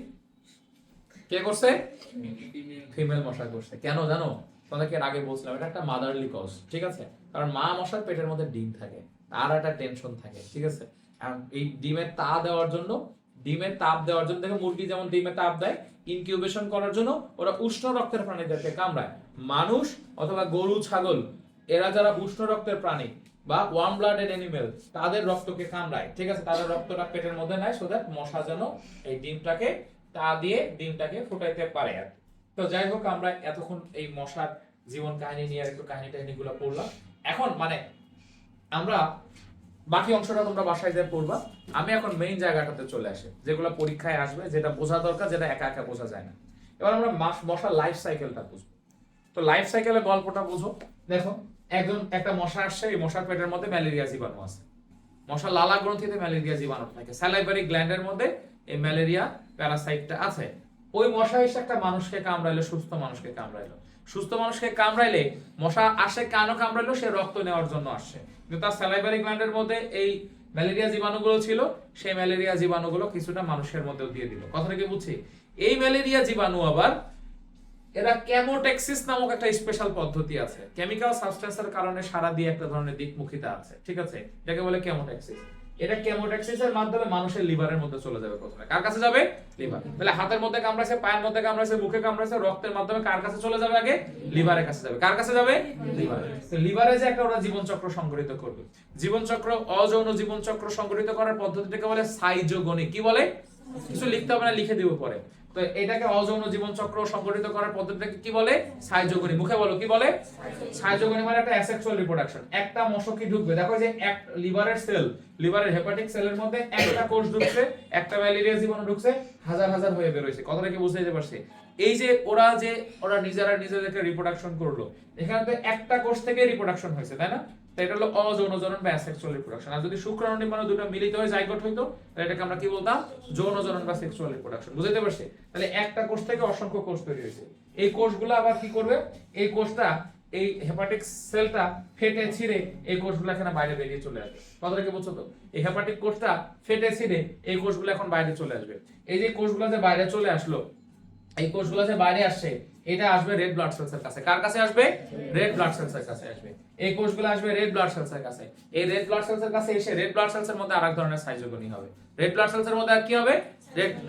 কে করছে? ফিমেল মশা করছে। কেন জানো? তোমাদেরকে আগে বলছিলাম, এটা একটা মাদারলি কজ, ঠিক আছে? কারণ মা মশার পেটের মধ্যে ডিম থাকে, তার একটা টেনশন থাকে, ঠিক আছে? আর এই ডিমের তাপ দেওয়ার জন্য দেখো মুরগি যেমন ডিমের তাপ দেয় ইনকিউবেশন করার জন্য, ওরা উষ্ণ রক্তের প্রাণীদেরকে কামড়ায়। মানুষ অথবা গরু ছাগল, এরা যারা উষ্ণ রক্তের প্রাণী বা ওয়ার্ম ব্লাডেড অ্যানিমেল, তাদের রক্তকে কামড়ায়, ঠিক আছে? তাদের রক্তটা পেটের মধ্যে নেয়, সো দ্যাট মশা যেন এই ডিমটাকে তা দিয়ে ডিমটাকে ফুটাইতে পারে। আর তো যাই হোক, আমরা এতক্ষণ এই মশার জীবন কাহিনী নিয়ে একটু কাহিনীগুলো পড়লাম। এখন মানে আমরা বাকি অংশটা তোমরা বাসায় যেয়ে পড়বা। আমি এখন মেইন জায়গাটাতে চলে আসি, যেগুলো পরীক্ষায় আসবে, যেটা বোঝা দরকার, যেটা একা একা বোঝা যায় না। এবার আমরা মশার লাইফ সাইকেলটা বুঝবো। তো লাইফ সাইকেলের গল্পটা বুঝো। দেখো, একটা মশা আসছে, এই মশার পেটের মধ্যে ম্যালেরিয়া জীবাণু আছে। মশার লালা গ্রন্থিতে ম্যালেরিয়া জীবাণু থাকে, স্যালাইভারি গ্ল্যান্ডের মধ্যে এই ম্যালেরিয়া প্যারাসাইটটা আছে। ওই মশা এসে একটা মানুষকে কামড়াইলো, সুস্থ মানুষকে কামড়াইলো। সুস্থ মানুষকে কামড়াইলে মশা আসে কেন কামড়াইলো? সে রক্ত নেওয়ার জন্য আসছে, কিন্তু তার স্যালাইভারি গ্ল্যান্ডের মধ্যে এই ম্যালেরিয়া জীবাণুগুলো ছিল। সেই ম্যালেরিয়া জীবাণুগুলো কিছুটা মানুষের মধ্যেও দিয়ে দিল। কথাটা কি বুঝছি? এই ম্যালেরিয়া জীবাণু আবার এরা কেমোট্যাক্সিস নামক একটা স্পেশাল পদ্ধতি আছে, কেমিক্যাল সাবস্টেন্সের কারণে সারা দিয়ে একটা ধরনের দিকমুখিতা আছে, ঠিক আছে? এটাকে বলে কেমোট্যাক্সিস। এটা কেমোট্যাক্সিসের মাধ্যমে মানুষের লিভারের মধ্যে চলে যাবে। প্রথমে কার কাছে যাবে? লিভার। তাহলে হাতের মধ্যে কামড়াইছে, পায়ের মধ্যে কামড়াইছে, মুখে কামড়াইছে, রক্তের মাধ্যমে কার কাছে চলে যাবে? আগে লিভারের কাছে যাবে। কার কাছে যাবে? লিভারে। তো লিভারে যে একটা ওরা জীবন চক্র সংগঠিত করবে, জীবন চক্র, অযৌন জীবন চক্র সংগঠিত করার পদ্ধতিটাকে বলে সাইজোগনি। কি বলে? কিছু লিখতে হবে না, লিখে দিব পরে। তো এটাকে অযৌন জীবন চক্র সংগঠিত করার পদ্ধতিটাকে কি বলে? সাইজোগনি। মুখে বলো, কি বলে? সাইজোগনি মানে একটা অ্যাসেক্সুয়াল রিপ্রোডাকশন। একটা মশকি ঢুকবে, দেখো যে এক লিভারের সেল, লিভারের হেপাটিক সেলের মধ্যে একটা কোষ ঢুকছে, একটা ম্যালেরিয়া জীবাণু ঢুকছে, হাজার হাজার হয়ে বের হইছে। কথাটা কি বুঝতে পারছি? এই যে ওরা নিজেদেরকে রিপ্রোডাকশন করলো, এখানে তো একটা কোষ থেকে রিপ্রোডাকশন হয়েছে, তাই না? তাই এটা হলো অযৌন জনন বা অ্যাসেক্সুয়াল রিপ্রোডাকশন। আর যদি শুক্রাণু ডিম্বাণু দুটো মিলিত হয়ে জাইগোট হইতো, তাহলে এটাকে আমরা কি বলতাম? যৌন জনন বা সেক্সুয়াল রিপ্রোডাকশন। বুঝতে পারছি? তাহলে একটা কোষ থেকে অসংখ্য কোষ তৈরি হয়েছে। এই কোষগুলো আবার কি করবে? এই কোষটা এই হেপাটিক সেলটা ফেটে ছিঁড়ে এই কোষগুলো এখানে বাইরে বেরিয়ে চলে আসবে। কথাটা কি বুঝছো তো? এই হেপাটিক কোষটা ফেটে ছিঁড়ে এই কোষগুলো এখন বাইরে চলে আসবে। এই যে কোষগুলো যে বাইরে চলে আসলো, এই কোষগুলো যে বাইরে আসছে, এটা আসবে রেড ব্লাড সেলসের কাছে। কার কাছে আসবে? রেড ব্লাড সেলসের কাছে আসবে। এই কোষগুলো আসবে রেড ব্লাড সেলসের কাছে। এই রেড ব্লাড সেলসের কাছে এসে রেড ব্লাড সেলসের মধ্যে আরেক ধরনের সাইজোগনি হবে। রেড ব্লাড সেলসের মধ্যে আর কি হবে?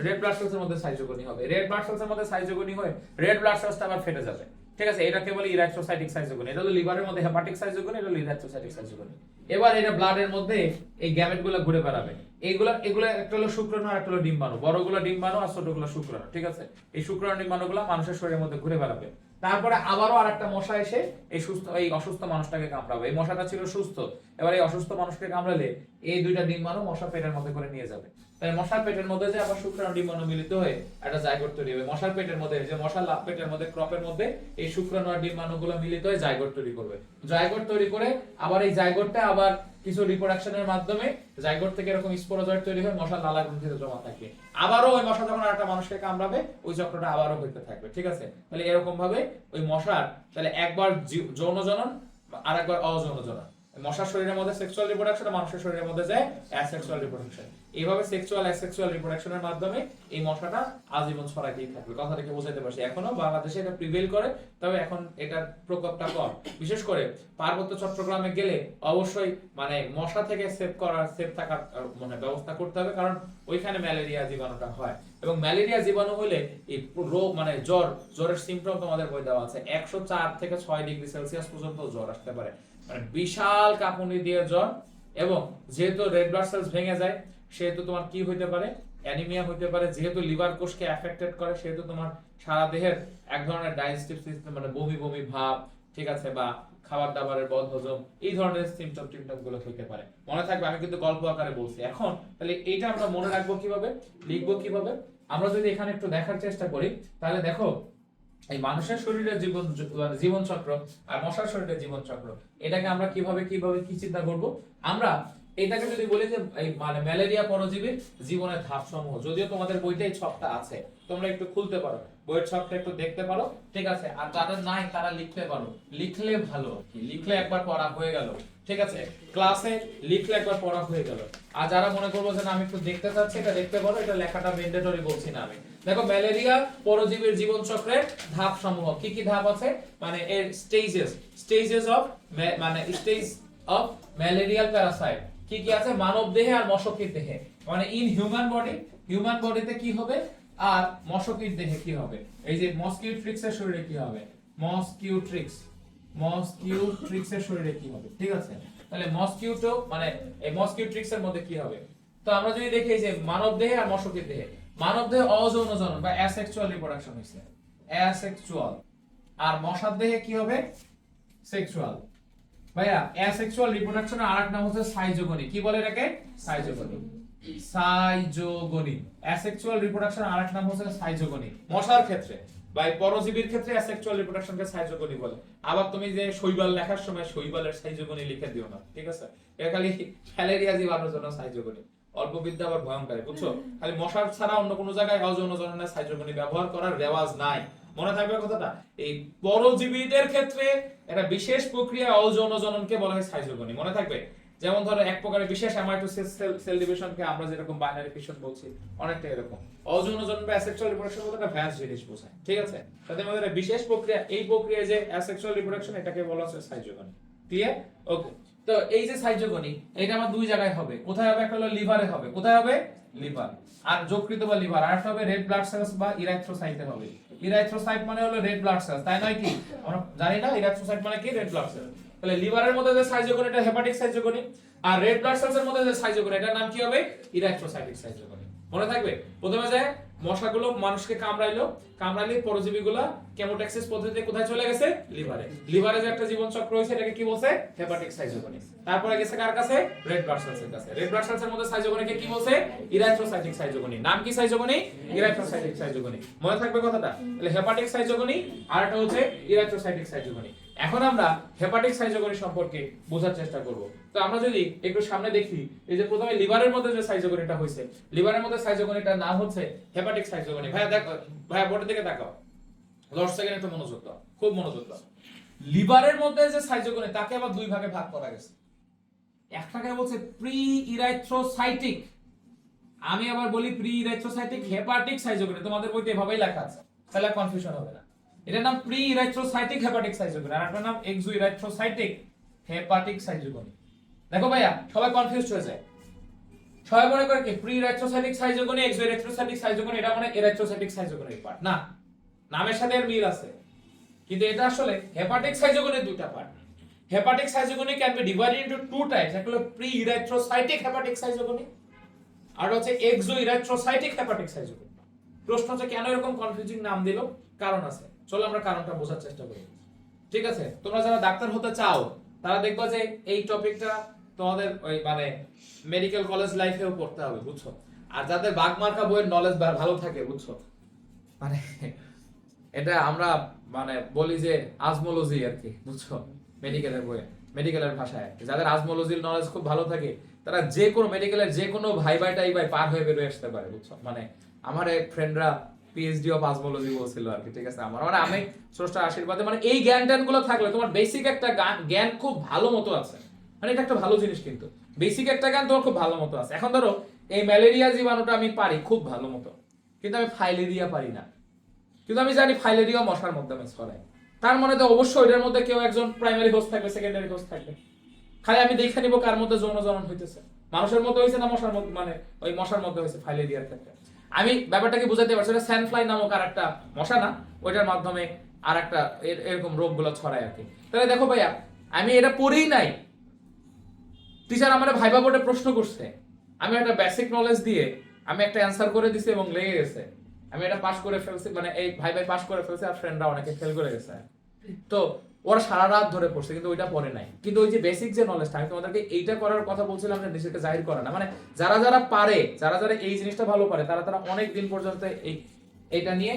রেড ব্লাড সেলসের মধ্যে সাইজোগনি হবে। রেড ব্লাড সেলসের মধ্যে সাইজোগনি হয়ে রেড ব্লাড সেলসটা আবার ফেটে যাবে। ঠিক আছে, এটাকে বলে ইরাইথ্রোসাইটিক সাইজোগনি। এটা হলো লিভারের মধ্যে হেপাটিক সাইজোগনি, এটা হলো ইরাইথ্রোসাইটিক সাইজোগনি। এবার এটা ব্লাডের মধ্যে এই গ্যামেটগুলো ঘুরে বেড়াবে। এগুলো একটা হলো শুক্রাণু আর একটা হলো ডিম্বাণু। বড়গুলো ডিম্বাণু আর ছোটগুলো শুক্রাণু। ঠিক আছে, এই শুক্রাণু ডিম্বাণুগুলো মানুষের শরীরের মধ্যে ঘুরে বেড়াবে। তারপরে আবারও আরেকটা মশা এসে এই অসুস্থ মানুষটাকে কামড়াবে। এই মশাটা ছিল সুস্থ, এবার এই অসুস্থ মানুষকে কামড়ালে এই দুইটা ডিম্বাণু মশা পেটের মধ্যে করে নিয়ে যাবে। তাই মশার পেটের মধ্যে যে আবার শুক্রাণু ডিম্বাণু মিলিত হয়ে একটা জাইগোট তৈরি হবে। মশার পেটের মধ্যে, যে মশার পেটের মধ্যে ক্রপের মধ্যে এই শুক্রাণু আর ডিম্বাণুগুলো মিলিত হয়ে জাইগোট তৈরি করবে। জাইগোট তৈরি করে আবার এই জাইগোটটা আবার কিছু রিপ্রোডাকশনের মাধ্যমে জাইগোট থেকে এরকম স্পোরোজয়েড তৈরি হয়ে মশার লালা গ্রন্থিতে জমা থাকে। আবারও ওই মশা যখন একটা মানুষকে কামড়াবে, ওই চক্রটা আবারও হইতে থাকবে। ঠিক আছে, তাহলে এরকম ভাবে ওই মশার তাহলে একবার যৌন জনন আর একবার অযৌন জনন। মশার শরীরের মধ্যে সেক্সুয়াল রিপ্রোডাকশন, মানুষের শরীরের মধ্যে যায় অ্যাসেক্সুয়াল রিপ্রোডাকশন। এইভাবে সেক্সুয়াল অ্যাসেক্সুয়াল রিপ্রোডাকশনের মাধ্যমে এই মশাটা আজীবন ছড়াইতেই থাকবে। কথাটাকে বোঝাতে পারছি? এখনো বাংলাদেশে এটা প্রিভেল করে, তবে এখন এটার প্রকোপটা কম। বিশেষ করে পার্বত্য চট্টগ্রামে গেলে অবশ্যই মানে মশা থেকে সেফ থাকার মানে ব্যবস্থা করতে হবে, কারণ ওইখানে ম্যালেরিয়া জীবাণুটা হয়। এবং ম্যালেরিয়া জীবাণু হলে এই রোগ মানে জ্বরের সিমটম তোমাদের বই দেওয়া আছে। 104 থেকে 6 ডিগ্রি সেলসিয়াস পর্যন্ত জ্বর আসতে পারে, মানে বিশাল কাঁপুনি দিয়ে জ্বর। এবং যেহেতু রেড ব্লাড সেলস ভেঙে যায়, সেহেতু তোমার কি হইতে পারে? অ্যানিমিয়া হইতে পারে। যেহেতু লিভার কোষকে অ্যাফেক্টেড করে, সেহেতু তোমার সারা দেহের এক ধরনের ডাইজেস্টিভ সিস্টেম মানে বমি বমি ভাব, ঠিক আছে, বা খাবার দাবারের বদহজম, এই ধরনের সিমটম গুলো হইতে পারে। মনে থাকবে আমি কিন্তু গল্প আকারে বলছি। এখন তাহলে এইটা আমরা মনে রাখবো কিভাবে, লিখবো কিভাবে? আমরা যদি এখানে একটু দেখার চেষ্টা করি, তাহলে দেখো এই মানুষের শরীরের জীবন চক্র আর মশার শরীরের জীবন চক্র, এটাকে আমরা কিভাবে কি চিন্তা করব? আমরা এটাকে যদি বলি যে এই মানে ম্যালেরিয়া পরজীবীর জীবনের ধাপ সমূহ, যদিও তোমাদের বইতে এই ছকটা আছে, তোমরা একটু খুলতে পারো, বইয়ের ছকটা একটু দেখতে পারো। ঠিক আছে, আর যাদের নাই তারা লিখতে পারো। লিখলে ভালো, কি লিখলে একবার পড়া হয়ে গেল। ঠিক আছে, ক্লাসে লিখলে একবার পড়া হয়ে গেল। আর যারা মনে করবো যে না আমি একটু দেখতে চাচ্ছি, এটা দেখতে পারো। এটা লেখাটা ম্যান্ডেটরি বলছি না আমি। দেখো ম্যালেরিয়া পরজীবীর জীবন চক্রের ধাপ সমূহ, কি কি ধাপ আছে মানে এর স্টেজেস অফ মানে স্টেজ অফ ম্যালেরিয়াল প্যারাসাইট কি কি আছে মানব দেহে আর মশকির দেহে। মানে ইন হিউম্যান বডিতে কি হবে আর মশকির দেহে কি হবে। এই যে মসকিউট্রিক্স এর শরীরে কি হবে, মসকিউট্রিক্স এর শরীরে কি হবে। ঠিক আছে, তাহলে মসকিউটো মানে এই মসকিউট্রিক্স এর মধ্যে কি হবে। তো আমরা যদি দেখি যে মানব দেহে আর মশকির দেহে, মানব দেহে অযৌন জনন বা অ্যাসেক্সুয়াল রিপ্রোডাকশন হইছে, অ্যাসেক্সুয়াল। আর মশার দেহে কি হবে? সেক্সুয়াল। ভাইয়া অ্যাসেক্সুয়াল রিপ্রোডাকশনের আরেক নাম হচ্ছে সাইজোগনি। কি বলে এটাকে? সাইজোগনি। অ্যাসেক্সুয়াল রিপ্রোডাকশনের আরেক নাম হচ্ছে সাইজোগনি মশার ক্ষেত্রে। বা পরজীবীর ক্ষেত্রে অ্যাসেক্সুয়াল রিপ্রোডাকশনকে সাইজোগনি বলে। আবার তুমি যে শৈবাল লেখার সময় শৈবালের সাইজোগনি লিখে দিও না। ঠিক আছে, এটা খালি ম্যালেরিয়া জীবাণুর জন্য সাইজোগনি। অল্প বিদ্যা আবার ভয়ঙ্কর, বুঝছো? খালি মশার ছাড়া অন্য কোনো জায়গায় অযৌন জননের সাইজোগনি ব্যবহার করার রেওয়াজ নাই। মনে থাকবে কথাটা। এই পরজীবীদের ক্ষেত্রে একটা বিশেষ প্রক্রিয়া অযৌন জননকে বলা হয় সাইজোগনি। মনে থাকবে। যেমন ধরো এক প্রকারের বিশেষ অ্যামাইটোসিস সেল ডিভিশনকে আমরা যেরকম বাইনারি ফিশন বলছি, অনেকটা এরকম অযৌন জনন বা অ্যাসেক্সুয়াল রিপ্রোডাকশন বলতে একটা ভ্যাস্ট জিনিস বোঝায়। ঠিক আছে, তাদের মধ্যে একটা বিশেষ প্রক্রিয়া, এই প্রক্রিয়ায় যে অ্যাসেক্সুয়াল রিপ্রোডাকশন, এটাকে বলা হয় সাইজোগনি। ক্লিয়ার? ওকে। তো এই যে সাইজোগনি, এটা আমার দুই জায়গায় হবে। কোথায় হবে? একটা হলো লিভারে হবে। কোথায় হবে? লিভার। আর যকৃত বা লিভার। আর একটা হবে রেড ব্লাড সেলস বা ইরাইথ্রোসাইটে হবে। ইরাইথ্রোসাইট মানে হলো রেড ব্লাড সেলস, তাই নয় কি? আমরা জানি না ইরাইথ্রোসাইট মানে কি? Red blood cells. তাহলে লিভারের মধ্যে যে সাইজোগনি, এটা হেপাটিক সাইজোগনি। আর রেড ব্লাড সেলসের মধ্যে যে সাইজোগনি, এটার নাম কি হবে? ইরাইথ্রোসাইটিক সাইজোগনি। মনে থাকবে। প্রথমে যায় মশাগুলো মানুষকে কামড়ালে পরজীবীগুলো কেমোট্যাক্সিস পদ্ধতিতে কোথায় চলে গেছে? লিভারে। লিভারে যে একটা জীবন চক্র হয়েছে, এটাকে কি বলছে? Hepatic schizogony. তারপরে গেছে কার কাছে? রেড ব্লাড সেলসের কাছে। রেড ব্লাড সেলসের মধ্যে সাইজোগনিকে কি বলছে? ইরাইথ্রোসাইটিক সাইজোগনি। নাম কি সাইজোগনি? Erythrocytic schizogony. মনে থাকবে কথাটা। তাহলে হেপাটিক সাইজোগনি আর একটা হচ্ছে ইরাইথ্রোসাইটিক সাইজোগনি। এখন আমরা হেপাটিক সাইজোগনি সম্পর্কে বোঝার চেষ্টা করব। তো আমরা যদি একটু সামনে দেখি, এই যে প্রথমে লিভারের মধ্যে যে সাইজোগনিটা হইছে, লিভারের মধ্যে সাইজোগনিটার নাম হচ্ছে হেপাটিক সাইজোগনি। ভাইয়া দেখো, ভাইয়া বোর্ডের দিকে তাকাও। 10 সেকেন্ড একটু মনোযোগ দাও, খুব মনোযোগ দাও। লিভারের মধ্যে যে সাইটোকনি তাকে আবার দুই ভাগে ভাগ করা গেছে। একটাকে বলছে প্রি ইরাইথ্রোসাইটিক, আমি আবার বলি প্রি ইরাইথ্রোসাইটিক হেপাটিক সাইটোকনি, তোমাদের বইতে এভাবেই লেখা আছে, তাহলে কনফিউশন হবে না। এটার নাম প্রি ইরাইথ্রোসাইটিক হেপাটিক সাইটোকনি, আর এটার নাম এক্সো ইরাইথ্রোসাইটিক হেপাটিক সাইটোকনি। দেখো ভাইয়া সবাই কনফিউজড হয়ে যায়, সবাই মনে করে কি প্রি ইরাইথ্রোসাইটিক সাইটোকনি এক্সো ইরাইথ্রোসাইটিক সাইটোকনি এটা মানে ইরাইথ্রোসাইটিক সাইটোকনির পার্ট না, নামের সাথে এর মিল আছে, কিন্তু এটা আসলে হেপাটিক সাইটোকনির দুটো part. Hepatic schizogony can be divided into two types, একটা হলো প্রি ইরাইথ্রোসাইটিক হেপাটিক সাইটোকনি আর হচ্ছে এক্সো ইরাইথ্রোসাইটিক হেপাটিক সাইটোকনি। প্রশ্ন হচ্ছে কেন এরকম কনফিউজিং নাম দিল, কারণ আছে, চলো আমরা কারণটা বোঝার চেষ্টা করি। ঠিক আছে, তোমরা যারা ডাক্তার হতে চাও তারা দেখবা যে এই টপিকটা তোমাদের ওই মানে মেডিকেল কলেজ লাইফেও পড়তে হবে, বুঝছো? আর যাদের বাগমার্কা বইয়ের নলেজ ভালো থাকে, বুঝছো, মানে এটা আমরা মানে বলি যে আজমোলজি আর কি, বুঝছো, মেডিকেলের বইয়ে, মেডিকেলের ভাষায় যাদের আজমোলজির নলেজ খুব ভালো থাকে তারা যে কোনো মেডিকেলের যে কোনো ভাই পার হয়ে বেরিয়ে আসতে পারে, বুঝছো। মানে আমার এক ফ্রেন্ডরা পিএইচডি অফ আজমোলজি বলছিল আর কি, ঠিক আছে। আমার মানে আমি স্রষ্টার আশীর্বাদে মানে এই জ্ঞান গুলো থাকলে তোমার বেসিক একটা জ্ঞান খুব ভালো মতো আছে, মানে এটা একটা ভালো জিনিস, কিন্তু বেসিক একটা জ্ঞান তোমার খুব ভালো মতো আছে। এখন ধরো এই ম্যালেরিয়া জীবাণুটা আমি পারি খুব ভালো মতো, কিন্তু আমি ফাইলেরিয়া পারি না, কিন্তু আমি জানি ফাইলেরিয়া মশার মাধ্যমে ছড়ায়, তার মানে তো অবশ্যই এটার মধ্যে কেউ একজন প্রাইমারি হোস্ট থাকবে, সেকেন্ডারি হোস্ট থাকবে। খালি আমি দেখে নিব কার মধ্যে যৌন জনন হইতেছে, মানুষের মধ্যে হইছে না মশার মধ্যে, মানে ওই মশার মধ্যে হইছে ফাইলেরিয়ার ক্ষেত্রে। আমি ব্যাপারটাকে বুঝাতে পারছি, এটা স্যান্ডফ্লাই নামক আর একটা মশা না, ওইটার মাধ্যমে আর একটা এরকম রোগগুলো ছড়ায় আর কি। তাহলে দেখো ভাইয়া আমি এটা পড়েই নাই, টিচার আমার ভাইবা বোর্ডে প্রশ্ন করছে, আমি একটা বেসিক নলেজ দিয়ে আমি একটা অ্যান্সার করে দিছি এবং লেগে গেছে, আমি এটা পাস করে ফেলছি, মানে এই ভাই পাস করে ফেলছে আর ফ্রেন্ডরা অনেকে ফেল করে গেছে। তো ওরা সারা রাত ধরে পড়ছে কিন্তু ওইটা পড়ে নাই, কিন্তু ওই যে বেসিক যে নলেজটা আমি তোমাদেরকে এইটা করার কথা বলছিলাম যে নিজেকে জাহির করে না, মানে যারা যারা পারে, যারা যারা এই জিনিসটা ভালো পারে তারা তারা অনেক দিন পর্যন্ত এইটা নিয়ে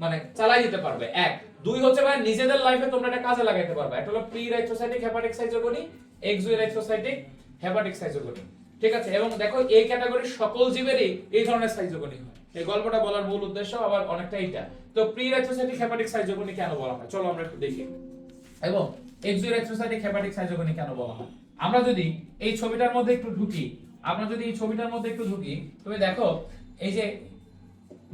মানে চালাই যেতে পারবে। এক, দুই হচ্ছে ভাই নিজেদের লাইফে তোমরা এটা কাজে লাগাইতে পারবে। একটা হলো প্রি ইরাইথ্রোসাইটিক হেপাটিক সাইটোকনি, এক্সো ইরাইথ্রোসাইটিক হেপাটিক সাইটোকনি, ঠিক আছে। এবং দেখো এই ক্যাটাগরির সকল জীবেরই এই ধরনের সাইটোকনি হয়, এই গল্পটা বলার মূল উদ্দেশ্য আবার অনেকটা এইটা। তো প্রি ইরাইথ্রোসাইটিক হেপাটিক সাইটোকনি কেন বলা হয় চলো আমরা একটু দেখি, এবং এক্সো ইরাইথ্রোসাইটিক হেপাটিক সাইটোকনি কেন বলা হয়। আমরা যদি এই ছবিটার মধ্যে একটু ঢুকি, আমরা যদি এই ছবিটার মধ্যে একটু ঢুকি, তুমি দেখো এই যে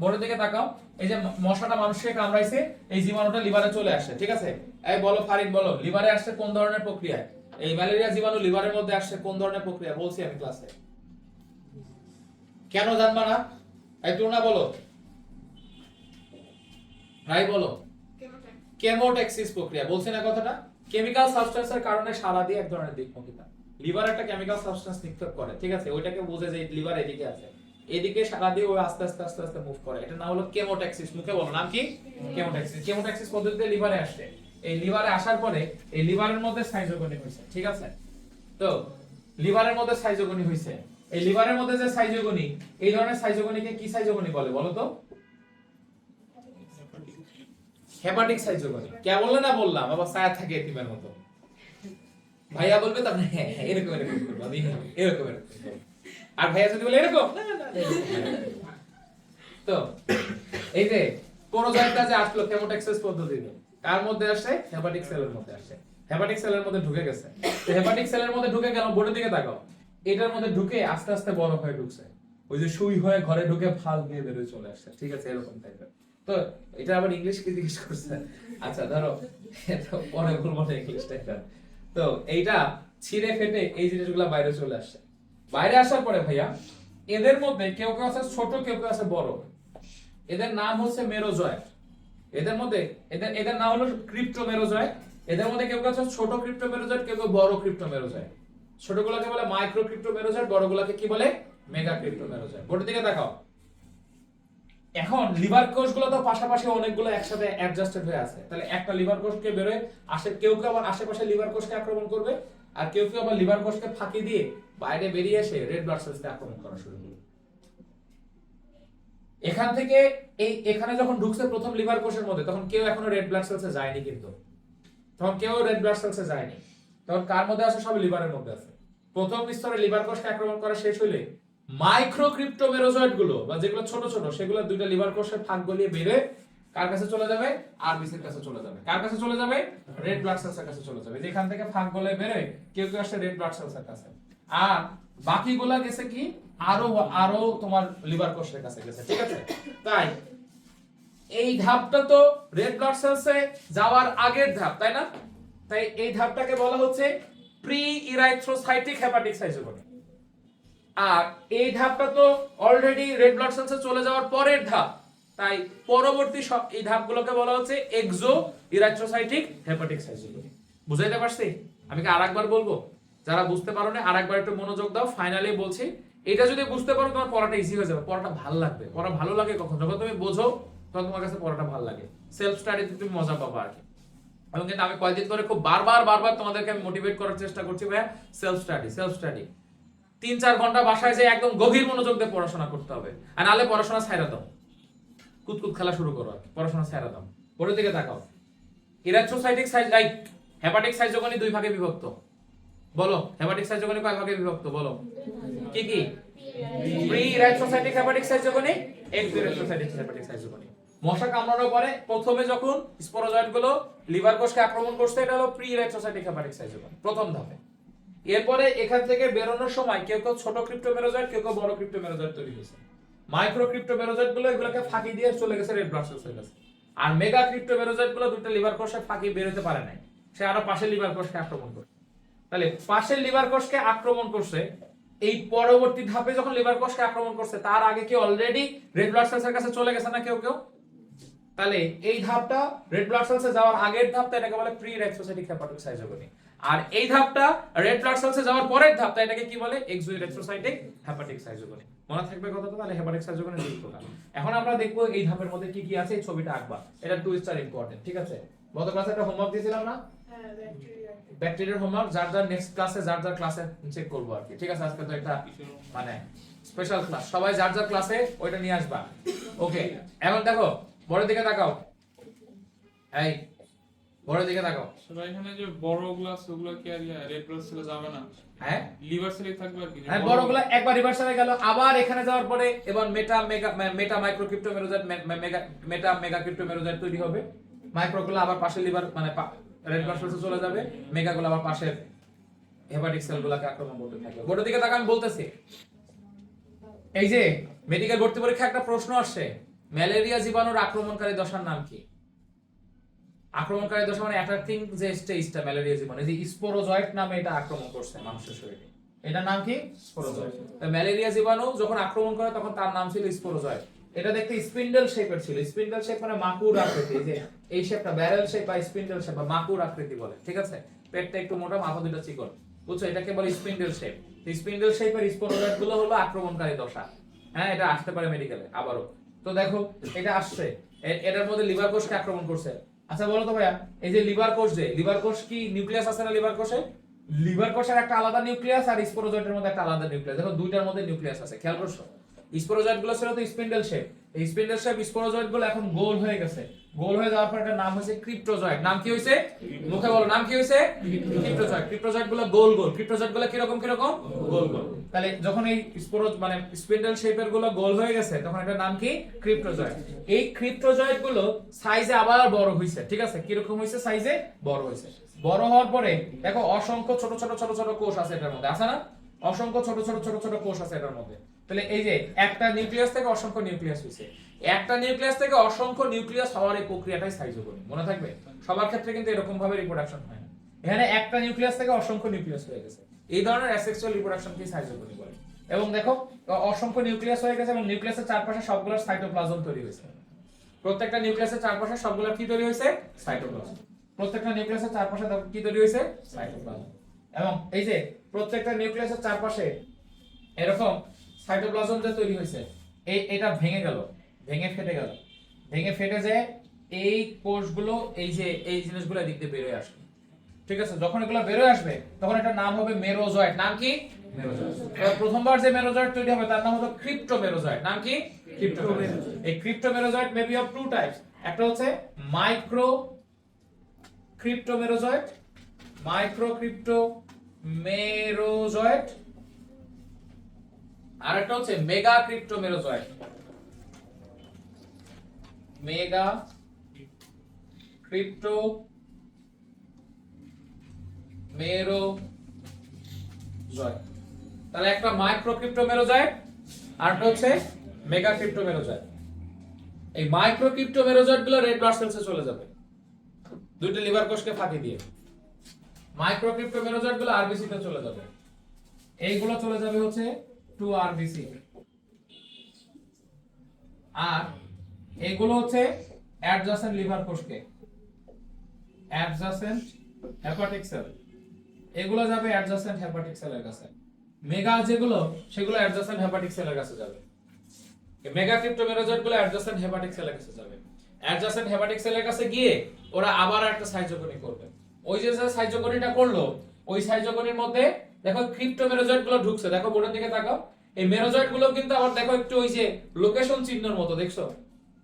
বড় দিকে তাকাও, এই যে মশাটা মানুষকে কামড়াইছে, এই জীবাণুটা লিভারে চলে আসছে, ঠিক আছে। এই বলো ফারিদ, বলো লিভারে আসছে কোন ধরনের প্রক্রিয়ায়? এই ম্যালেরিয়া জীবাণু লিভারের মধ্যে আসছে কোন ধরনের প্রক্রিয়া? বলছি আমি ক্লাসে, কেন জানবা না? এই টুনা বলো, রাই বলো, কেমোট্যাক্সিস প্রক্রিয়া, বলছি না কথাটা? কেমিক্যাল সাবস্টেন্সের কারণে সারা দিয়ে এক ধরনের দিকমুখিতা, লিভার একটা কেমিক্যাল সাবস্টেন্স নিক্ষেপ করে, ঠিক আছে, ওইটাকে বুঝে যে লিভার এদিকে আছে, এদিকে সারা দিয়ে ওই আস্তে আস্তে আস্তে আস্তে মুভ করে, এটা না হলো কেমোট্যাক্সিস। মুখে বলো নাম কি? কেমোট্যাক্সিস। কেমোট্যাক্সিস পদ্ধতিতে লিভারে আসছে, এই লিভারে আসার পরে এই লিভারের মধ্যে সাইটোকনি হইছে, ঠিক আছে। তো লিভারের মধ্যে সাইটোকনি হইছে, এই লিভারের মধ্যে যে সাইটোকনি, এই ধরনের সাইটোকনিকে কি সাইটোকনি বলে বলো তো? হেপাটিক সাইটোকনি। কে বললে না বললাম, আবার ছায়া থাকে এতিমের মতো, ভাইয়া বলবে তখন হ্যাঁ এরকম এরকম করবো, আমি এরকম এরকম, আর ভাইয়া যদি বলে এরকম না না তো এই যে কোন জায়গাটা যে আসলো কেমোট্যাক্সিস পদ্ধতিতে, কার মধ্যে আসে? হেপাটিক সেলের মধ্যে আসে, হেপাটিক সেলের মধ্যে ঢুকে গেছে। তো হেপাটিক সেলের মধ্যে ঢুকে গেল, বোর্ডের দিকে তাকাও, এটার মধ্যে ঢুকে আস্তে আস্তে বড় হয়ে ঢুকছে, ওই যে সুই হয়ে ঘরে ঢুকে ফাল দিয়ে বের চলে আসছে, ঠিক আছে, এরকম টাইপের। তো এটা আবার ইংলিশ কি জিজ্ঞেস করছে? আচ্ছা ধরো এটা পরে বলবো না ইংলিশ টাইপের। তো এইটা ছিঁড়ে ফেটে এই জিনিসগুলো বাইরে চলে আসছে, বাইরে আসার পরে ভাইয়া এদের মধ্যে কেউ কেউ আছে ছোট, কেউ কেউ আছে বড়, এদের নাম হচ্ছে মেরোজয়েট। এদের মধ্যে এদের নাম হলো ক্রিপ্টোমেরোজয়েট। এদের মধ্যে কেউ কেউ আছে ছোট ক্রিপ্টোমেরোজয়েট, কেউ কেউ বড় ক্রিপ্টোমেরোজয়েট। ছোটগুলোকে বলে মাইক্রো ক্রিপ্টোমেরোজয়েট, বড়গুলোকে কি বলে? মেগা ক্রিপ্টোমেরোজয়েট। বোর্ডের দিকে তাকাও। এখন লিভার কোষগুলো তো পাশাপাশি অনেকগুলো একসাথে অ্যাডজাস্টেড হয়ে আছে, তাহলে একটা লিভার কোষকে বেরোয় আসে, কেউ কেউ আবার আশেপাশে লিভার কোষকে আক্রমণ করবে, আর কেউ কেউ আবার লিভার কোষকে ফাঁকি দিয়ে বাইরে বেরিয়ে এসে রেড ব্লাড সেলসকে আক্রমণ করা শুরু করবে। এখান থেকে এখানে যখন ঢুকছে প্রথম লিভার কোষের মধ্যে, তখন কেউ এখনো রেড ব্লাড সেলসে যায়নি, কিন্তু তখন কেউ রেড ব্লাড সেলসে যায়নি, তখন কার মধ্যে আছে? সব লিভারের মধ্যে আছে। প্রথম স্তরে লিভার কোষকে আক্রমণ করা শেষ হইলে মাইক্রো ক্রিপ্টোমেরোজয়েট গুলো বা যেগুলো ছোট ছোট, সেগুলো দুইটা লিভার কোষের ফাঁক গলিয়ে বেরে কার কাছে চলে যাবে? আরবিসির কাছে চলে যাবে। কার কাছে চলে যাবে? রেড ব্লাড সেলসের কাছে চলে যাবে। যেখান থেকে ফাঁক গলে বেরোয় কেউ কেউ আসে রেড ব্লাড সেলসের কাছে, আর বাকিগুলা গেছে কি আরো তোমার লিভার কোষের কাছে গেছে, ঠিক আছে? তাই এই ধাপটা তো রেড ব্লাড সেলসে যাওয়ার আগের ধাপ, তাই না? তাই এই ধাপটাকে বলা হচ্ছে প্রি ইরাইথ্রোসাইটিক হেপাটিক সাইজোগনি। আর এই ধাপটা তো অলরেডি রেড ব্লাড সেলসে চলে যাওয়ার পরের ধাপ, তাই পরবর্তী সব এই ধাপগুলোকে বলা হচ্ছে এক্সো ইরাইথ্রোসাইটিক হেপাটিক সাইজোগনি। বুঝাইতে পারছি? আমি কি আরেকবার বলবো? যারা বুঝতে পারো না আরেকবার একটু মনোযোগ দাও, ফাইনালি বলছি। এটা যদি বুঝতে পারো তোমার পড়াটা ইজি হয়ে যাবে, পড়াটা ভালো লাগবে। পড়া ভালো লাগে কখন? যখন তুমি বোঝো তখন তোমার কাছে পড়াটা ভালো লাগে, সেলফ স্টাডিতে তুমি মজা পাবা আর কি। এবং কিন্তু আমি কয়েকদিন ধরে খুব বারবার তোমাদেরকে আমি মোটিভেট করার চেষ্টা করছি, ভাইয়া সেলফ স্টাডি 3-4 ঘন্টা বাসায় যে একদম গভীর মনোযোগ দিয়ে পড়াশোনা করতে হবে, আর নালে পড়াশোনা ছাইড়া দাও, কুতকুত খেলা শুরু করো, পড়াশোনা ছাইড়া দাও। পরের দিকে তাকাও। ইরাথ্রোসাইটিক সাইজ হেপাটিক সাইজোগনি 2 ভাগে বিভক্ত। বলো হেপাটিক সাইজোগনি কয় ভাগে বিভক্ত? বলো কি কি? Pre erythrocytic hepatic schizogony, exo erythrocytic hepatic schizogony. মশা কামড়ানোর পরে প্রথমে যখন স্পোরোজয়েড গুলো লিভার কোষকে আক্রমণ করছে, এটা হলো প্রি ইরাথ্রোসাইটিক হেপাটিক সাইজোগনি, প্রথম ধাপে। এরপরে এখান থেকে বেরোনোর সময় কেউ কেউ ছোট ক্রিপ্টোমেরোজয়েড, কেউ কেউ বড় ক্রিপ্টোমেরোজয়েড তৈরি হয়েছে। মাইক্রো ক্রিপ্টোমেরোজয়েড গুলো এগুলোকে ফাঁকি দিয়ে চলে গেছে রেড ব্লাড সেলসের কাছে। আর মেগা ক্রিপ্টোমেরোজয়েড গুলো দুটো লিভার কোষে ফাঁকি বের হতে পারে নাই, সে আরো পাশের লিভার কোষকে আক্রমণ করে। তাহলে পাশের লিভার কোষকে আক্রমণ করছে, এই পরবর্তী ধাপে যখন লিভার কোষকে আক্রমণ করছে তার আগে কি অলরেডি রেড ব্লাড সেলসের কাছে চলে গেছে না কেউ কেউ? তাহলে এই ধাপটা রেড ব্লাড সেলসে যাওয়ার আগের ধাপটা, এটাকে বলে প্রি ইরাথ্রোসাইটিক হেপাটিক সাইজোগনি। আর এই ধাপটা রেড ব্লাড সেলসে যাওয়ার পরের ধাপটা, এটাকে কি বলে? Exo erythrocytic hepatic schizogony. মনে থাকবে কথাটা? তাহলে হেপাটিক সাইজোগনি দুই প্রকার। এখন আমরা দেখব এই ধাপের মধ্যে কি কি আছে, এই ছবিটা আঁকবা। এটা 2 স্টার ইম্পর্টেন্ট, ঠিক আছে? গত ক্লাসে একটা হোমওয়ার্ক দিয়েছিলাম না? হ্যাঁ, ব্যাকটেরিয়ার হোমওয়ার্ক। যার নেক্সট ক্লাসে যার ক্লাসে চেক করব আর কি, ঠিক আছে? আজকে তো একটা মানে স্পেশাল ক্লাস, সবাই যার ক্লাসে ওইটা নিয়ে আসবা। ওকে, এখন দেখো বড় দিকে তাকাও। এই বড় দিকে তাকাও। সবাই এখানে যে বড় গ্লাস ওগুলো কি আর রেড ব্লাড সেলে যাবে না? হ্যাঁ, লিভার সেলে থাকবে আর কি। হ্যাঁ, বড়গুলো একবার রিভার্সালে গেল, আবার এখানে যাওয়ার পরে এবার মেটা মাইক্রো ক্রিপ্টোমেরোজয়েড, মেটা মেগা ক্রিপ্টোমেরোজয়েড তৈরি হবে। মাইক্রোগুলো আবার পাশে লিভার মানে রেড ব্লাড সেলসে চলে যাবে, মেগাগুলো আবার পাশের হেপাটিক সেলগুলোকে আক্রমণ করতে থাকবে। বড় দিকে তাকা, আমি বলতেছি। এই যে মেডিকেল ভর্তি পরীক্ষা একটা প্রশ্ন আসছে, ম্যালেরিয়া জীবাণুর আক্রমণকারী দশার নাম কি? আক্রমণকারী দশা মানে অ্যাটাকিং যে স্টেজটা ম্যালেরিয়া জীবাণু, এই যে স্পোরোজয়েড নামে এটা আক্রমণ করছে মানুষের শরীরে, এটার নাম কি? স্পোরোজয়েড। তো ম্যালেরিয়া জীবাণু যখন আক্রমণ করে তখন তার নাম ছিল স্পোরোজয়েড। এটা দেখতে স্পিন্ডেল শেপের ছিল। স্পিন্ডেল শেপ মানে মাকুর আকৃতি, যে এই শেপটা ব্যারেল শেপ বা স্পিন্ডেল শেপ বা মাকুর আকৃতি বলে, ঠিক আছে? পেটটা একটু মোটা, মাথা দুটো চিকন, বুঝছো? এটাকে বলে স্পিন্ডেল শেপ। স্পিন্ডেল শেপের স্পোরোজয়েড গুলো হলো আক্রমণকারী দশা। হ্যাঁ, এটা আসতে পারে মেডিকেলে আবারও। তো দেখো এটা আসছে, এটার মধ্যে লিভার কোষকে আক্রমণ করছে। আচ্ছা বলো তো ভাইয়া, এই যে লিভার কোষ, যে লিভার কোষ কি নিউক্লিয়াস আছে না লিভার কোষে? লিভার কোষের একটা আলাদা নিউক্লিয়াস আর স্পোরোজয়েডের মধ্যে একটা আলাদা নিউক্লিয়াস। দেখো দুইটার মধ্যে নিউক্লিয়াস আছে, খেয়াল করছো? স্পোরোজয়েড গুলো ছিল তো স্পিন্ডেল শেপ, এই স্পিন্ডেল শেপ স্পোরোজয়েড গুলো এখন গোল হয়ে গেছে। গোল হয়ে যাওয়ার পর এটার নাম হয়েছে ক্রিপ্টোজয়েড। নাম কি হয়েছে? মুখে বলো, নাম কি হয়েছে? ক্রিপ্টোজয়েড। ক্রিপ্টোজয়েড গুলো গোল গোল, ক্রিপ্টোজয়েড গুলো কিরকম গোল গোল। তাহলে যখন এই মানে স্পিন্ডেল শেপের গুলো গোল হয়ে গেছে তখন এটার নাম কি? ক্রিপ্টোজয়েড। এই ক্রিপ্টোজয়েড গুলো সাইজে আবার বড় হয়েছে, ঠিক আছে? কিরকম হয়েছে? সাইজে বড় হয়েছে। বড় হওয়ার পরে দেখো অসংখ্য ছোট ছোট কোষ আছে এটার মধ্যে, আছে না? অসংখ্য ছোট ছোট কোষ আছে এটার মধ্যে। তাহলে এই যে একটা নিউক্লিয়াস থেকে অসংখ্য নিউক্লিয়াস হয়েছে, একটা নিউক্লিয়াস থেকে অসংখ্য নিউক্লিয়াস হওয়ার এই প্রক্রিয়াটাই সাইজোগনি। মনে থাকবে? সবার ক্ষেত্রে কিন্তু এরকম ভাবে রিপ্রোডাকশন হয় না। এখানে একটা নিউক্লিয়াস থেকে অসংখ্য নিউক্লিয়াস হয়ে গেছে, এই ধরনের অ্যাসেক্সুয়াল রিপ্রোডাকশনকে সাইজোগনি বলে। এবং দেখো অসংখ্য নিউক্লিয়াস হয়ে গেছে এবং নিউক্লিয়াসের চারপাশে সবগুলোর সাইটোপ্লাজম তৈরি হয়েছে। প্রত্যেকটা নিউক্লিয়াসের চারপাশে সবগুলোর কি তৈরি হয়েছে? সাইটোপ্লাজম। প্রত্যেকটা নিউক্লিয়াসের চারপাশে কি তৈরি হয়েছে? সাইটোপ্লাজম। এবং এই যে প্রত্যেকটা নিউক্লিয়াসের চারপাশে এরকম সাইটোপ্লাজম যে তৈরি হয়েছে, এটা ভেঙে গেল, ভেঙে ফেটে যায় এই কোষগুলো, এই যে এই জিনিসগুলো এদিক দিয়ে বের হয়ে আসবে, ঠিক আছে? যখন এগুলো বের হয়ে আসবে তখন এটার নাম হবে মেরোজয়েড। নাম কি? মেরোজয়েড। প্রথমবার যে মেরোজয়েড তৈরি হবে তার নাম হলো ক্রিপ্টোমেরোজয়েড। নাম কি? ক্রিপ্টোমেরোজয়েড। এই cryptomerozoite may be of two types, একটা হচ্ছে মাইক্রো ক্রিপ্টোমেরোজয়েড, আর একটা হচ্ছে mega cryptomerozoite. Mega crypto merozoite. তাহলে একটা মাইক্রো ক্রিপ্টো মেরোজয়েড আর একটা হচ্ছে মেগা ক্রিপ্টো মেরোজয়েড। এই মাইক্রো ক্রিপ্টো মেরোজয়েড গুলো রেড ব্লাড সেলসে চলে যাবে দুইটা লিভার কোষকে ফাঁকি দিয়ে। মাইক্রো ক্রিপ্টো মেরোজয়েড গুলো আরবিসি তে চলে যাবে, এইগুলো চলে যাবে হচ্ছে টু আরবিসি, আর এইগুলো হচ্ছে অ্যাডজাসেন্ট লিভার কোষকে, অ্যাডজাসেন্ট হেপাটিক সেল, এগুলো যাবে অ্যাডজাসেন্ট হেপাটিক সেলের কাছে। মেগা যেগুলো সেগুলো অ্যাডজাসেন্ট হেপাটিক সেলের কাছে যাবে। মেগা ক্রিপ্টো মেরোজয়েড গুলো অ্যাডজাসেন্ট হেপাটিক সেলের কাছে যাবে। অ্যাডজাসেন্ট হেপাটিক সেলের কাছে গিয়ে ওরা আবার একটা সাইটোকনি করবে। ওই যে সাইটোকনিটা করলো, ওই সাইটোকনির মধ্যে দেখো ক্রিপ্টো মেরোজয়েড গুলো ঢুকছে, দেখো বোর্ডের দিকে তাকাও। এই মেরোজয়েড গুলো কিন্তু আবার দেখো একটু ওই যে লোকেশন চিহ্নের মতো, দেখছো?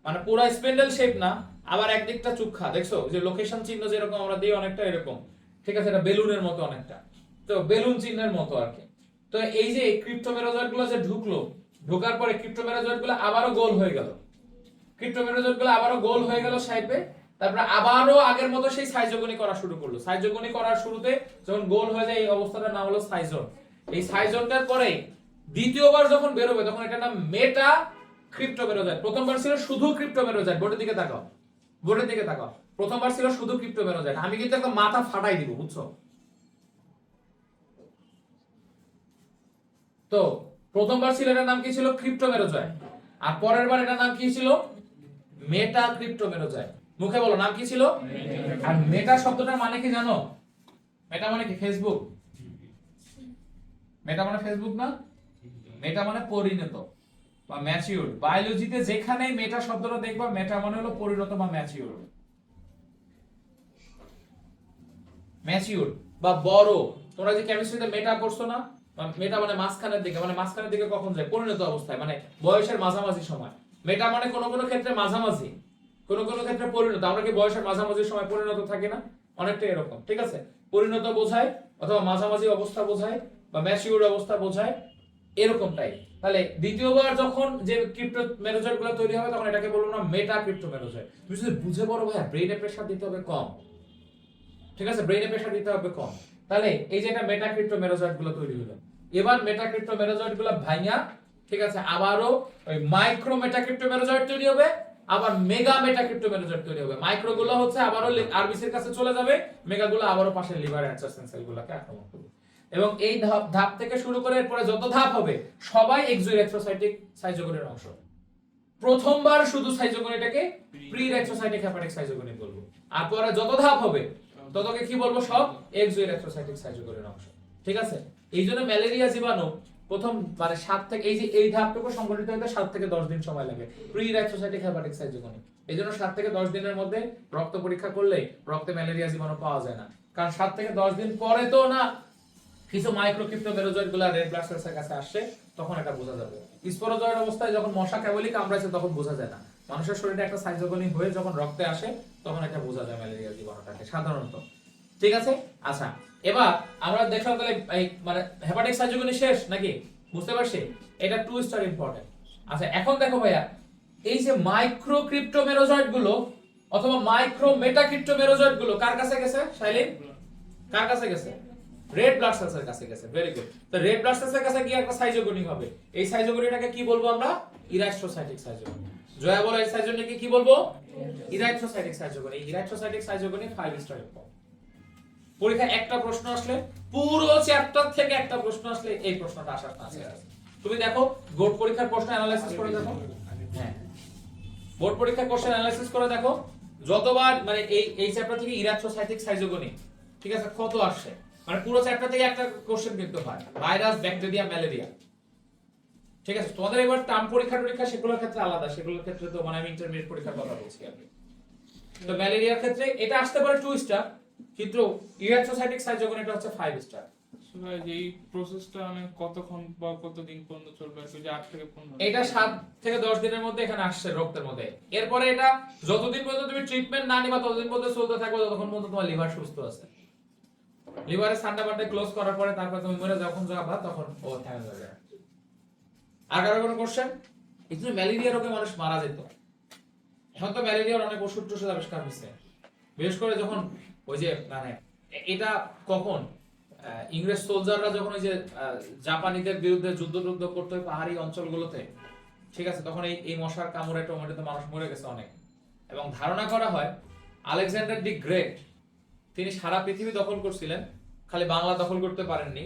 মানে পুরো স্পেন্ডেল শেপ না, আবার একদিকটা চুক্ষা, দেখছো? যে লোকেশন চিহ্ন যেরকম আমরা দিই অনেকটা এরকম, ঠিক আছে? এটা বেলুনের মতো অনেকটা, তো বেলুন চিহ্নের মতো আর কি। তো এই যে ক্রিপ্টো মেরোজয়েড গুলো যে ঢুকলো, ঢোকার পরে ক্রিপ্টো মেরোজয়েড গুলো আবারও গোল হয়ে গেল, ক্রিপ্টো মেরোজয়েড গুলো আবারও গোল হয়ে গেল শেপে। তারপরে আবারও আগের মতো সেই সাইজোগনি করা শুরু করলো। সাইজোগনি করার শুরুতে যখন গোল হয়ে যায় এই অবস্থাটার নাম হলো সাইজোন। এই সাইজোনটার পরে দ্বিতীয়বার যখন বের হবে তখন এটার নাম মেটা ক্রিপ্টো মেরোজয়েড। প্রথমবার ছিল শুধু ক্রিপ্টো মেরোজয়েড, বোর্ডের দিকে তাকাও, বোর্ডের দিকে তাকাও। প্রথমবার ছিল শুধু ক্রিপ্টো মেরোজয়েড। আমি কিন্তু একটা মাথা ফাটাই দিব, বুঝছো? তো প্রথমবার ছিল এটার নাম কি ছিল? Crypto merozoite. আর পরের বার এটার নাম কি ছিল? মেটা ক্রিপ্টো মেরোজয়েড। মুখে বলো নাম কি ছিল? আর মেটা শব্দটার মানে কি জানো? মেটা মানে কি? ফেসবুক। মেটা মানে ফেসবুক না, মেটা মানে পরিণত বা ম্যাচিউরড। বায়োলজিতে যেখানেই মেটা শব্দটা দেখবা, মেটা মানে হলো পরিণত বা ম্যাচিউরড। ম্যাচিউরড বা বড়। তোমরা যে কেমিস্ট্রিতে মেটা পড়ছো না, মেটা মানে মাঝখানের দিকে, মানে মাঝখানের দিকে কখন যায়? পরিণত অবস্থায়, মানে বয়সের মাঝামাঝি সময়। মেটা মানে কোনো কোনো ক্ষেত্রে মাঝামাঝি, কোনো কোনো ক্ষেত্রে পরিণত। আমরা কি বয়সের মাঝামাঝি সময় পরিণত থাকি না? অনেকটা এরকম, ঠিক আছে? পরিণত বোঝায় অথবা মাঝামাঝি অবস্থা বোঝায় বা ম্যাচিউরড অবস্থা বোঝায়, এরকমটাই। তাহলে দ্বিতীয়বার যখন যে ক্রিপ্টো মেরোজয়েড গুলো তৈরি হবে তখন এটাকে বলবো না মেটা ক্রিপ্টো মেরোজয়েড। তুমি যদি বুঝে বড় ভাই, ব্রেইনে প্রেসার দিতে হবে কম, ঠিক আছে? ব্রেইনে প্রেসার দিতে হবে কম। তাহলে এই যে এটা মেটা ক্রিপ্টো মেরোজয়েড গুলো তৈরি হলো, এবার মেটা ক্রিপ্টো মেরোজয়েড গুলো ভাঙা, ঠিক আছে, আবারও ওই মাইক্রো মেটা ক্রিপ্টো মেরোজয়েড তৈরি হবে, আবার মেগা মেটা ক্রিপ্টো মেরোজয়েড তৈরি হবে। মাইক্রো গুলো হচ্ছে আবারও আরবিসি এর কাছে চলে যাবে, মেগা গুলো আবারও পাশে লিভার অ্যাডজাসেন্ট সেল গুলোকে আক্রমণ করবে। এবং এই ধাপ থেকে শুরু করে এরপরে যত ধাপ হবে সবাই এক্সোইরেথ্রোসাইটিক সাইজোগনির অংশ। প্রথমবার শুধু সাইজোগনিটাকে প্রি রেথ্রোসাইটিক হেপাটিক সাইজোগনি বলবো, আর পরে যত ধাপ হবে ততকে কি বলবো? সব এক্সোইরেথ্রোসাইটিক সাইজোগনির অংশ, ঠিক আছে? এই জন্য ম্যালেরিয়া জীবাণু প্রথম মানে 7 থেকে এই যে এই ধাপটুকু সংগঠিত হতে 7 থেকে 10 দিন সময় লাগে, প্রি রেথ্রোসাইটিক হেপাটিক সাইজোগনি। এই জন্য 7 থেকে 10 দিনের মধ্যে রক্ত পরীক্ষা করলে রক্তে ম্যালেরিয়া জীবাণু পাওয়া যায় না, কারণ 7 থেকে 10 দিন পরে তো না কিছু মাইক্রোক্রিপ্টো মেরোজয়েড গুলো রেড ব্লাড সেলসের কাছে আসছে, তখন এটা বোঝা যাবে। স্পোরোজয়েড অবস্থায় যখন মশা কেবলই কামড়াইছে তখন বোঝা যায় না। মানুষের শরীরে একটা সাইজোগনি হয়ে যখন রক্তে আসে তখন এটা বোঝা যায় ম্যালেরিয়া জীবাণুটাকে সাধারণত, ঠিক আছে? আচ্ছা, এবার আমরা দেখলাম তাহলে এই মানে হেপাটিক সাইজোগনি শেষ নাকি? বুঝতে পারছি? এটা 2 স্টার ইম্পর্টেন্ট। আচ্ছা, এখন দেখো ভাইয়া, এই যে মাইক্রো ক্রিপ্টো মেরোজয়েড গুলো অথবা মাইক্রো মেটা ক্রিপ্টো মেরোজয়েড গুলো কার কাছে গেছে শাইলিন? কার কাছে গেছে? রেড ব্লাড সেলসের কাছে গেছে। Very good. তো রেড ব্লাড সেলসের কাছে গিয়ে একটা সাইজোগনি হবে। এই সাইজোগনিটাকে কি বলবো আমরা? ইরাইথ্রোসাইটিক সাইজোগনি। জয়া বলো এই সাইজোগনিকে কি বলবো? Erythrocytic schizogony. Erythrocytic schizogony 5 star important. পরীক্ষায় একটা প্রশ্ন আসলে, পুরো চ্যাপ্টার থেকে একটা প্রশ্ন আসলে এই প্রশ্নটা আসার চান্স আছে। তুমি দেখো বোর্ড পরীক্ষার প্রশ্ন অ্যানালাইসিস করে দেখো। হ্যাঁ, বোর্ড পরীক্ষার কোশ্চেন অ্যানালাইসিস করে দেখো যতবার মানে এই চ্যাপ্টার থেকে ইরাইথ্রোসাইটিক সাইজোগনি, ঠিক আছে, কত আসছে। মানে পুরো চ্যাপ্টার থেকে একটা কোশ্চেন কিন্তু হয়, ভাইরাস, ব্যাকটেরিয়া, ম্যালেরিয়া, ঠিক আছে? তোমাদের এবার টার্ম পরীক্ষা সেগুলোর ক্ষেত্রে আলাদা, সেগুলোর ক্ষেত্রে তো মানে আমি ইন্টারমিডিয়েট পরীক্ষার কথা বলছি আর কি। তো ম্যালেরিয়ার ক্ষেত্রে এটা আসতে পারে 2 স্টার, কিন্তু ইরাইথ্রোসাইটিক সাইজোগনি এটা হচ্ছে 5 স্টার। ভাই এই প্রসেসটা মানে কতক্ষণ বা কতদিন পর্যন্ত চলবে? যে 8 থেকে 15, এটা 7 থেকে 10 দিনের মধ্যে এখানে আসছে রক্তের মধ্যে। এরপরে এটা যতদিন পর্যন্ত তুমি ট্রিটমেন্ট না নিবা ততদিন পর্যন্ত চলতে থাকবে, ততক্ষণ পর্যন্ত তোমার লিভার সুস্থ আছে। লিভারে সান্ডা বান্ডে ক্লোজ করার পরে তারপর তুমি মরে যখন যাবা তখন ও থেমে যাবে। আর কারো কোনো কোশ্চেন? এই জন্য ম্যালেরিয়া রোগে মানুষ মারা যেত। এখন তো ম্যালেরিয়ার অনেক ওষুধ টষুধ আবিষ্কার হয়েছে। বিশেষ করে যখন ওই যে মানে এটা কখন ইংরেজ সোলজাররা যখন ওই যে জাপানিদের বিরুদ্ধে যুদ্ধ করতে হয় পাহাড়ি অঞ্চলগুলোতে, ঠিক আছে, তখন এই মশার কামড়ে টমেটোতে মানুষ মরে গেছে অনেক। এবং ধারণা করা হয় আলেকজান্ডার দি গ্রেট তিনি সারা পৃথিবী দখল করছিলেন, খালি বাংলা দখল করতে পারেননি।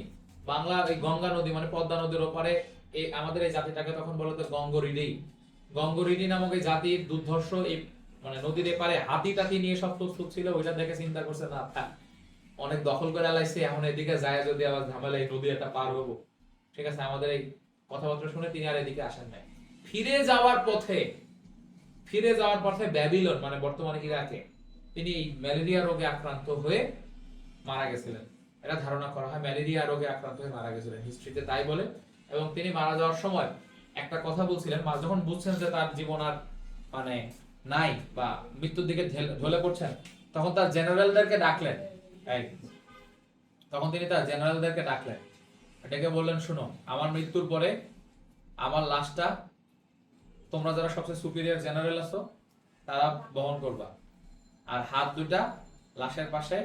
বাংলা এই গঙ্গা নদী মানে পদ্মা নদীর ওপারে এই আমাদের এই জাতিটাকে তখন বলা হতো গঙ্গরিডি নামক এই জাতির দুর্ধর্ষ এই মানে নদীর এপারে হাতি টাতি নিয়ে সব প্রস্তুত ছিল। ওইটা দেখে চিন্তা করছে না অনেক দখল করে আলাইছে, এখন এদিকে যায় যদি আবার ঝামেলা এই নদী একটা পার হবো, ঠিক আছে। আমাদের এই কথাবার্তা শুনে তিনি আর এদিকে আসেন নাই। ফিরে যাওয়ার পথে ব্যাবিলন মানে বর্তমানে ইরাকে তিনি এই ম্যালেরিয়া রোগে আক্রান্ত হয়ে মারা গেছিলেন। এটা ধারণা করা হয় ম্যালেরিয়া রোগে আক্রান্ত হয়ে মারা গেছিলেন, হিস্ট্রিতে তাই বলে। এবং তিনি মারা যাওয়ার সময় একটা কথা বলছিলেন, যখন বুঝছেন যে তার জীবন আর মানে নাই বা মৃত্যুর দিকে ঢলে পড়ছেন, তখন তার জেনারেলদেরকে ডাকলেন। তখন তিনি তার জেনারেলদেরকে ডাকলেন, ডেকে বললেন, শুনো, আমার মৃত্যুর পরে আমার লাশটা তোমরা যারা সবচেয়ে সুপিরিয়র জেনারেল আছো তারা বহন করবা, আর হাত দুটা লাশের পাশে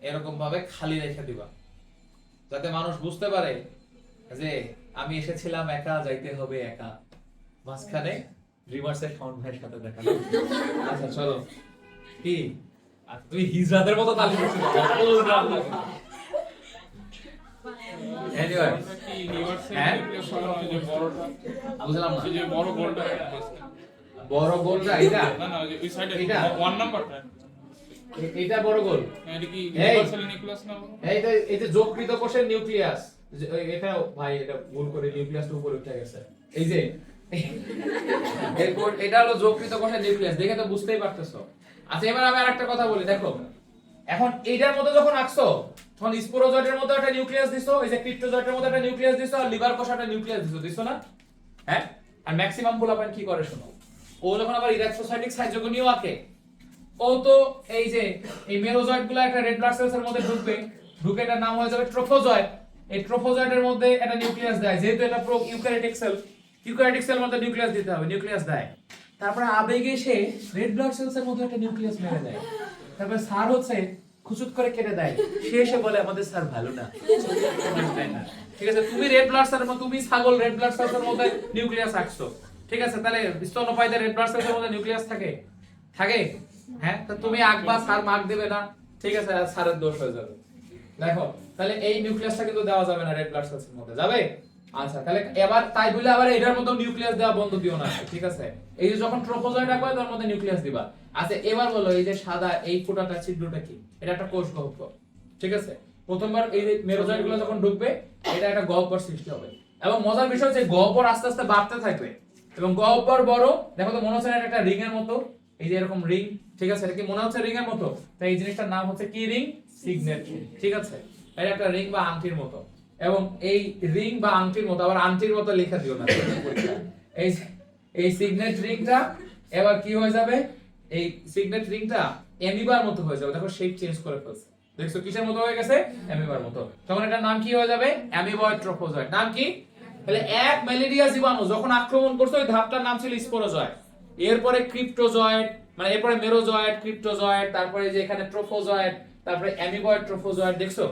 এরকম ভাবে খালি রেখে দিবা, যাতে মানুষ বুঝতে পারে যে আমি এসেছিলাম একা, যাইতে হবে একা। মাঝখানে রিভার্সের সাউন্ড ভাইয়ের সাথে দেখা। আচ্ছা চলো, কি আর তুই হিজরাদের মতো তালি দিচ্ছিস? এনিওয়ে কি রিভার্সে হ্যাঁ? যে বড়টা বুঝলাম না, যে বড় গোলটা বড় গোলটা এটা না না ওই সাইডে এটা? 1 নাম্বারটা এটা বড় গোল। এটা কি এই। ইউনিভার্সাল নিউক্লিয়াস না? এই যে যকৃত কোষের নিউক্লিয়াস, এটা ভাই এটা ভুল করে নিউক্লিয়াসটা উপরে উঠে গেছে। এই যে এরপর এটা হলো যকৃত কোষের নিউক্লিয়াস, দেখে তো বুঝতেই পারতেছো। আচ্ছা এবার আমি আরেকটা কথা বলি, দেখো এখন এইটার মধ্যে যখন আঁকছো তখন স্পোরোজয়েডের মধ্যে একটা নিউক্লিয়াস দিছো, এই যে ক্রিপ্টোজয়েডের মধ্যে একটা নিউক্লিয়াস দিছো, আর লিভার কোষে একটা নিউক্লিয়াস দিছো না? হ্যাঁ। আর ম্যাক্সিমাম পোলাপাইন কি করে শোনো, ও যখন আবার ইরাক্সোসাইটিক সাইজোগনিও আঁকে, ও তো এই যে এই মেরোজয়েডগুলো একটা রেড ব্লাড সেলসের মধ্যে ঢুকে এটার নাম হয়ে যাবে ট্রোফোজয়েড। এই ট্রোফোজয়েডের মধ্যে একটা নিউক্লিয়াস দেয়, যেহেতু এটা প্রো ইউক্যারিওটিক সেল মধ্যে নিউক্লিয়াস দিতে হবে, নিউক্লিয়াস দেয়। তারপরে আবেগে সে রেড ব্লাড সেলসের মধ্যে একটা নিউক্লিয়াস মেরে দেয়। তারপরে স্যার হচ্ছে খুচুত করে কেটে দেয়, সে এসে বলে আমাদের স্যার ভালো না। ঠিক আছে, তুমি রেড ব্লাড সেলের মধ্যে, তুমি ছাগল রেড ব্লাড সেলসের মধ্যে নিউক্লিয়াস আঁকছো, ঠিক আছে, তাহলে স্তন্যপায়ীদের রেড ব্লাড সেলসের মধ্যে নিউক্লিয়াস থাকে? হ্যাঁ, তো তুমি আঁকবা, স্যার মার্ক দেবে না, ঠিক আছে, আর স্যারের দোষ হয়ে যাবে। দেখো তাহলে এই নিউক্লিয়াসটা কিন্তু দেওয়া যাবে না রেড ব্লাড সেলসের মধ্যে, যাবে? আচ্ছা তাহলে এবার তাই বলে আবার এটার মধ্যে নিউক্লিয়াস দেওয়া বন্ধ দিও না, ঠিক আছে। এই যে যখন ট্রোফোজয়েড আঁকবে তার মধ্যে নিউক্লিয়াস দিবা। আচ্ছা এবার বলো, এই যে সাদা এই ফোঁটাটা ছিদ্রটা কি? এটা একটা কোষ গহ্বর, ঠিক আছে। প্রথমবার এই মেরোজয়েডগুলো যখন ঢুকবে এটা একটা গহ্বর সৃষ্টি হবে, এবং মজার বিষয় হচ্ছে গহ্বর আস্তে আস্তে বাড়তে থাকবে, এবং গহ্বর বড়, দেখো তো মনে হচ্ছে না এটা একটা রিং এর মতো, এই যে এরকম রিং, ঠিক আছে, এটা কি মনে হচ্ছে রিং এর মতো? তাই এই জিনিসটার নাম হচ্ছে কি রিং? সিগনেট রিং, ঠিক আছে। এটা একটা রিং বা আংটির মতো, এবং এই রিং বা আংটির মতো, আবার আংটির মতো লেখা দিও না এই এই সিগনেট রিংটা এবার কি হয়ে যাবে? এই সিগনেট রিংটা অ্যামিবার মতো হয়ে যাবে, দেখো শেপ চেঞ্জ করে ফেলছে, দেখছো কিসের মতো হয়ে গেছে? অ্যামিবার মতো। তখন এটার নাম কি হয়ে যাবে? Amoeboid trophozoite. নাম কি? তাহলে এক ম্যালেরিয়া জীবাণু যখন আক্রমণ করছে ওই ধাপটার নাম ছিল স্পোরোজয়েড, এরপরে ক্রিপ্টোজয়েড, মানে এরপরে মেরোজয়েড, ক্রিপ্টোজয়েড, তারপরে যে এখানে ট্রোফোজয়েড, তারপরে অ্যামিবয়েড ট্রোফোজয়েড। দেখছো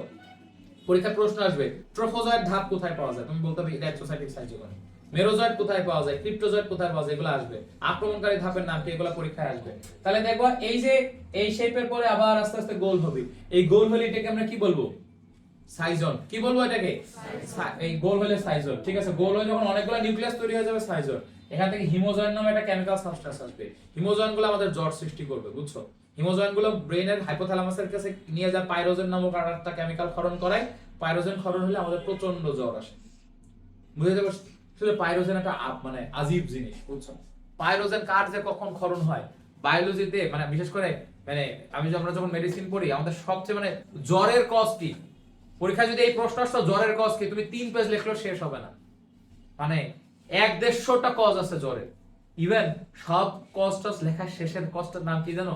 পরীক্ষার প্রশ্ন আসবে ট্রোফোজয়েড ধাপ কোথায় পাওয়া যায়, তুমি বলতে হবে ইরাক্সোসাইটিক সাইজোগনি। মেরোজয়েড কোথায় পাওয়া যায়, ক্রিপ্টোজয়েড কোথায় পাওয়া যায়, এগুলো আসবে। আক্রমণকারী ধাপের নাম কি, এগুলো পরীক্ষায় আসবে। তাহলে দেখো এই যে এই শেপের পরে আবার আস্তে আস্তে গোল হবে, এই গোল হলে এটাকে আমরা কি বলবো? সাইজন। কি বলবো এটাকে? এই গোল হলে সাইজন, ঠিক আছে। গোল হলে যখন অনেকগুলো নিউক্লিয়াস তৈরি হয়ে যাবে সাইজন, এখান থেকে হিমোজয়েন নামে একটা কেমিক্যাল সাবস্টেন্স আসবে। হিমোজয়েনগুলো আমাদের জ্বর সৃষ্টি করবে, বুঝছো? হিমোজয়েনগুলো ব্রেনের হাইপোথ্যালামাসের কাছে নিয়ে যায়, পাইরোজেন নামক একটা কেমিক্যাল ক্ষরণ করায়। পাইরোজেন ক্ষরণ হলে আমাদের প্রচন্ড জ্বর আসে, বুঝতে পারছো? শুধু পাইরোজেন একটা মানে আজীব জিনিস, বুঝছো? পাইরোজেন কার যে কখন ক্ষরণ হয় বায়োলজিতে, মানে বিশেষ করে মানে আমরা যখন মেডিসিন পড়ি, আমাদের সবচেয়ে মানে জ্বরের কজ কি, পরীক্ষা যদি এই প্রশ্ন আসতো জ্বরের কজ কি, তুমি 3 পেজ লিখলেও শেষ হবে না। মানে 1-150টা কজ আছে জ্বরের। ইভেন সব কজটা লেখার শেষের কজটার নাম কি জানো?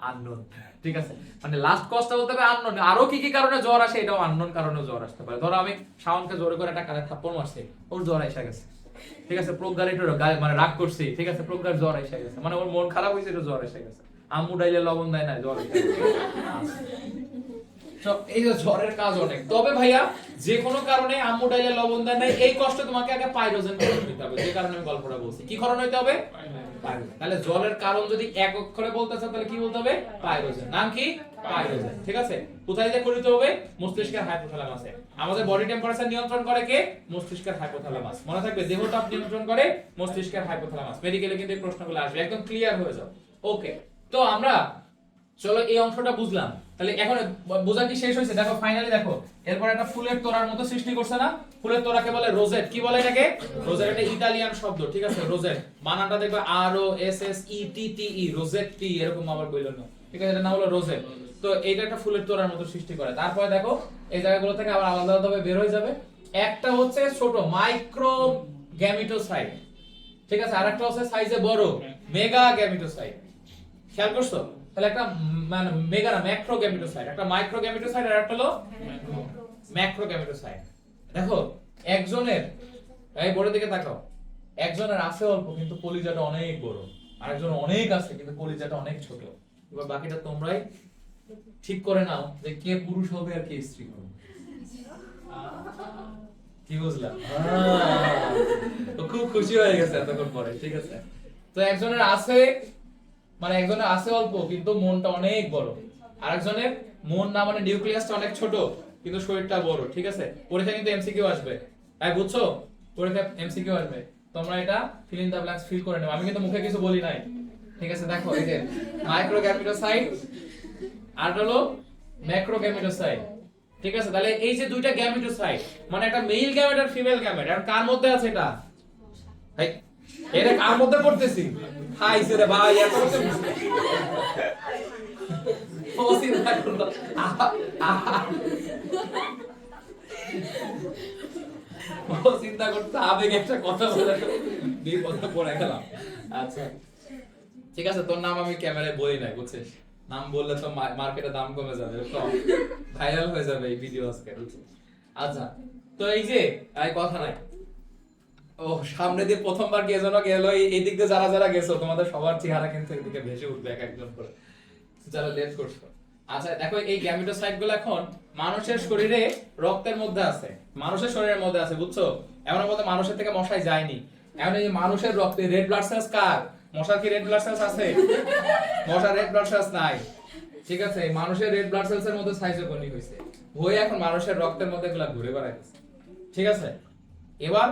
আননোন, ঠিক আছে। মানে লাস্ট কজটা বলতে হবে আননোন। আরো কি কি কারণে জ্বর আসে এটাও আননোন কারণে জ্বর আসতে পারে। ধরো আমি শাওনকে জোরে করে একটা কানে থাপ্পড় মারছি, ওর জ্বর এসে গেছে, ঠিক আছে। প্রজ্ঞার একটু মানে রাগ করছি, ঠিক আছে, প্রজ্ঞার জ্বর এসে গেছে, মানে ওর মন খারাপ হয়েছে, একটু জ্বর এসে গেছে। আম্মু ডাইলে লবণ দেয় না জ্বর তো এই যে জ্বরের কাজ অনেক। তবে ভাইয়া যে কোনো কারণে আম্মু ডাইলে লবণ দেয় না, এই কষ্ট তোমাকে আগে পাইরোজেন করতে দিতে হবে, যে কারণে আমি গল্পটা বলছি। কি কারণ হইতে হবে? পাইরোজেন। তাহলে জ্বরের কারণ যদি এক অক্ষরে বলতে চাও তাহলে কি বলতে হবে? পাইরোজেন। নাম কি? পাইরোজেন। ঠিক আছে? কোথায় দিয়ে করিতে হবে? মস্তিষ্কের হাইপোথ্যালামাসে। আমাদের বডি টেম্পারেচার নিয়ন্ত্রণ করে কে? মস্তিষ্কের হাইপোথ্যালামাস। মনে থাকবে, দেহ তাপ নিয়ন্ত্রণ করে মস্তিষ্কের হাইপোথ্যালামাস। মেডিকেলে কিন্তু এই প্রশ্নগুলো আসবে, একদম ক্লিয়ার হয়ে যাও। ওকে, তো আমরা চলো এই অংশটা বুঝলাম। তাহলে এখন বোঝা কি শেষ হয়েছে? দেখো ফাইনালি দেখো, এরপর একটা ফুলের তোড়ার মতো সৃষ্টি করছে না? ফুলের তোড়াকে বলে রোজেট। কি বলে এটাকে? রোজেট। এটা ইতালিয়ান শব্দ, ঠিক আছে? রোজেট বানানটা দেখবে আর ও এস এস ই টি টি ই, রোজেট টি, এরকম আবার বললো না, ঠিক আছে? এটা নাম হলো রোজেট। তো এইটা একটা ফুলের তোড়ার মতো সৃষ্টি করে। তারপরে দেখো এই জায়গাগুলো থেকে আবার আলাদা আলাদা ভাবে বের হয়ে যাবে। একটা হচ্ছে ছোট মাইক্রো গ্যামিটোসাইট, ঠিক আছে? আরেকটা হচ্ছে সাইজে বড় মেগা গ্যামিটোসাইট। খেয়াল করছো? তাহলে একটা মানে মেগা না, ম্যাক্রো গ্যামিটোসাইট, একটা মাইক্রো গ্যামিটোসাইট আর একটা হলো ম্যাক্রো গ্যামিটোসাইট। দেখো একজনের, এই বড় দিকে তাকাও, একজনের আছে অল্প কিন্তু কলিজাটা অনেক বড়, আরেকজন অনেক আছে কিন্তু কলিজাটা অনেক ছোট। এবার বাকিটা তোমরাই ঠিক করে নাও যে কে পুরুষ হবে আর কে স্ত্রী হবে। কি বুঝলাম? তো খুব খুশি হয়ে গেছে এতক্ষণ পরে, ঠিক আছে? তো একজনের আছে মানে একজনের আছে অল্প কিন্তু মনটা অনেক বড়, আরেকজনের মন না মানে নিউক্লিয়াসটা অনেক ছোট কিন্তু শরীরটা বড়, ঠিক আছে? পরীক্ষা কিন্তু এমসিকিউ আসবে, তাই বুঝছো? পরীক্ষা এমসিকিউ আসবে, তোমরা এটা fill in the blanks fill করে নাও। আমি কিন্তু মুখে কিছু বলি নাই, ঠিক আছে? দেখো এই যে মাইক্রোগ্যামিটোসাইট আর হলো ম্যাক্রোগ্যামিটোসাইট, ঠিক আছে? তাহলে এই যে দুইটা গ্যামিটোসাইট মানে একটা মেল গ্যামেট আর ফিমেল গ্যামেট, আর কার মধ্যে আছে এটা? ভাই এটা কার মধ্যে পড়তেছি? হাইছে রে ভাই, এত বছর ও চিন্তা করলো ও চিন্তা করতে আবেগে একটা কথা বলে বিপদে পড়ে গেলাম। আচ্ছা ঠিক আছে, তোর নাম আমি ক্যামেরায় বলি নাই, বুঝছিস? নাম বললে তো মার্কেটে দাম কমে যাবে, ভাইরাল হয়ে যাবে এই ভিডিও আজকে। আচ্ছা তো এই যে কথা নাই, ও সামনে দিয়ে প্রথমবার কে যেন গেল, এই দিক দিয়ে যারা যারা গেছো তোমাদের সবার চেহারা কিন্তু এদিকে ভেসে উঠবে এক একজন করে, যারা লেট করছো। আচ্ছা দেখো এই গ্যামিটোসাইট গুলো এখন মানুষের শরীরে রক্তের মধ্যে আছে, মানুষের শরীরের মধ্যে আছে, বুঝছো? এমন মধ্যে মানুষের থেকে মশাই যায়নি। এখন এই মানুষের রক্তে রেড ব্লাড সেলস কার? মশার কি রেড ব্লাড সেলস আছে? মশার রেড ব্লাড সেলস নাই, ঠিক আছে? মানুষের রেড ব্লাড সেলস এর মধ্যে সাইটোকনি হইছে, হয়ে এখন মানুষের রক্তের মধ্যে এগুলা ঘুরে বেড়াইতেছে, ঠিক আছে? এবার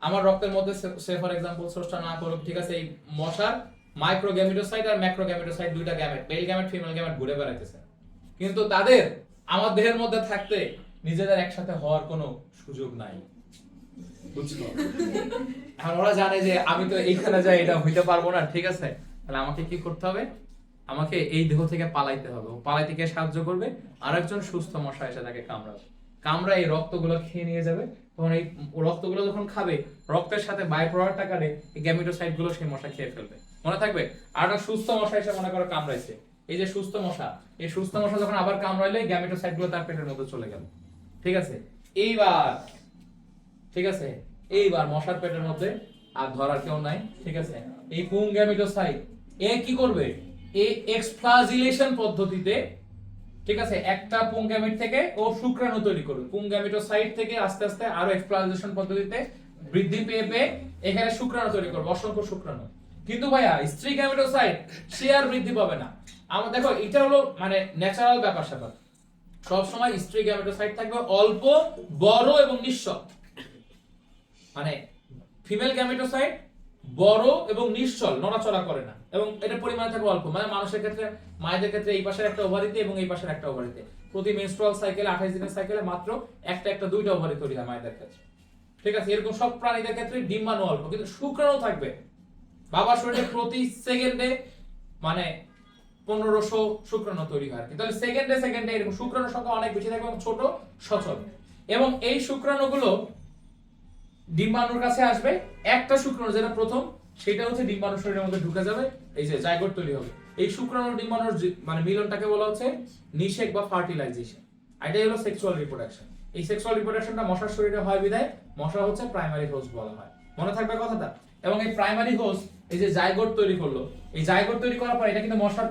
আমার রক্তের মধ্যে সে ফর एग्जांपल স্রষ্টা না করুক, ঠিক আছে? এই মশার মাইক্রোগ্যামিটোসাইট আর ম্যাক্রোগ্যামিটোসাইট দুইটা gamete, male gamete female gamete ঘুরে বেড়াইতেছে, কিন্তু তাদের আমার দেহের মধ্যে থাকতে নিজেদের একসাথে হওয়ার কোনো সুযোগ নাই, বুঝছো? এখন ওরা জানে যে আমি তো এইখানে যাই এটা হইতে পারবো না, ঠিক আছে? তাহলে আমাকে কি করতে হবে? আমাকে এই দেহ থেকে পালাইতে হবে। পালাইতে গিয়ে সাহায্য করবে আরেকজন সুস্থ মশা এসে তাকে কামড়াবে, কামড়া এই রক্তগুলো খেয়ে নিয়ে যাবে। তখন এই রক্তগুলো যখন খাবে, রক্তের সাথে বাই প্রোডাক্ট আকারে এই গ্যামিটোসাইট গুলো সেই মশা খেয়ে ফেলবে, মনে থাকবে? আর একটা সুস্থ মশা এসে মনে করো কামড়াইছে, এই যে সুস্থ মশা, এই সুস্থ মশা যখন আবার কামড়াইলে গ্যামিটোসাইট গুলো তার পেটের মধ্যে চলে গেল, ঠিক আছে? এইবার ঠিক আছে, এইবার মশার পেটের মধ্যে আর ধরার কেউ নাই, ঠিক আছে? এই পুং গ্যামিটোসাইট এ কি করবে? এই এক্সফ্লাজিলেশন পদ্ধতিতে, ঠিক আছে, একটা পুং গ্যামেট থেকে ও শুক্রাণু তৈরি করবে। পুং গ্যামিটোসাইট থেকে আস্তে আস্তে আরো এক্সফ্লাজিলেশন পদ্ধতিতে বৃদ্ধি পেয়ে পেয়ে এখানে শুক্রাণু তৈরি করবে, অসংখ্য শুক্রাণু। কিন্তু ভাইয়া স্ত্রী গ্যামিটোসাইট সে আর বৃদ্ধি পাবে না। আমরা দেখো এটা হলো মানে ন্যাচারাল ব্যাপার স্যাপার, সব সময় স্ত্রী গ্যামিটোসাইট থাকবে অল্প, বড় এবং নিশ্চল। মানে ফিমেল গ্যামিটোসাইট বড় এবং নিশ্চল, নড়াচড়া করে না, এবং এটা পরিমাণ থাকবে অল্প। মানে মানুষের ক্ষেত্রে, মায়েদের ক্ষেত্রে এই পাশের একটা ওভারিতে এবং এই পাশের একটা ওভারিতে প্রতি মেনস্ট্রুয়াল সাইকেলে 28 দিনের সাইকেলে মাত্র একটা দুইটা ওভারি তৈরি হয় মায়েদের ক্ষেত্রে, ঠিক আছে? এরকম সব প্রাণীদের ক্ষেত্রে ডিম্বাণু অল্প কিন্তু শুক্রাণু থাকবে। বাবার শরীরে প্রতি সেকেন্ডে মানে 1500 শুক্রাণু তৈরি হয়, তাহলে সেকেন্ডে এরকম শুক্রাণুর সংখ্যা অনেক বেশি থাকবে এবং ছোট সচল। এবং এই শুক্রাণুগুলো ডিম্বাণুর কাছে আসবে, একটা শুক্রাণু যেটা প্রথম সেটা হচ্ছে ডিম্বাণু শরীরের মধ্যে ঢুকে যাবে, এই যে জাইগোট তৈরি হবে। এই শুক্রাণু ডিম্বাণুর মানে মিলনটাকে বলা হচ্ছে নিষেক বা ফার্টিলাইজেশন। এটাই হলো সেক্সুয়াল রিপ্রোডাকশন। এই সেক্সুয়াল রিপ্রোডাকশনটা মশার শরীরে হয় বিধায় মশা হচ্ছে প্রাইমারি হোস্ট বলা হয়, মনে থাকবে কথাটা। এবং এই প্রাইমারি হোস্ট এই যে জাইগোট তৈরি করলো, এই জাইগোট তৈরি করার পর এটা কিন্তু মশার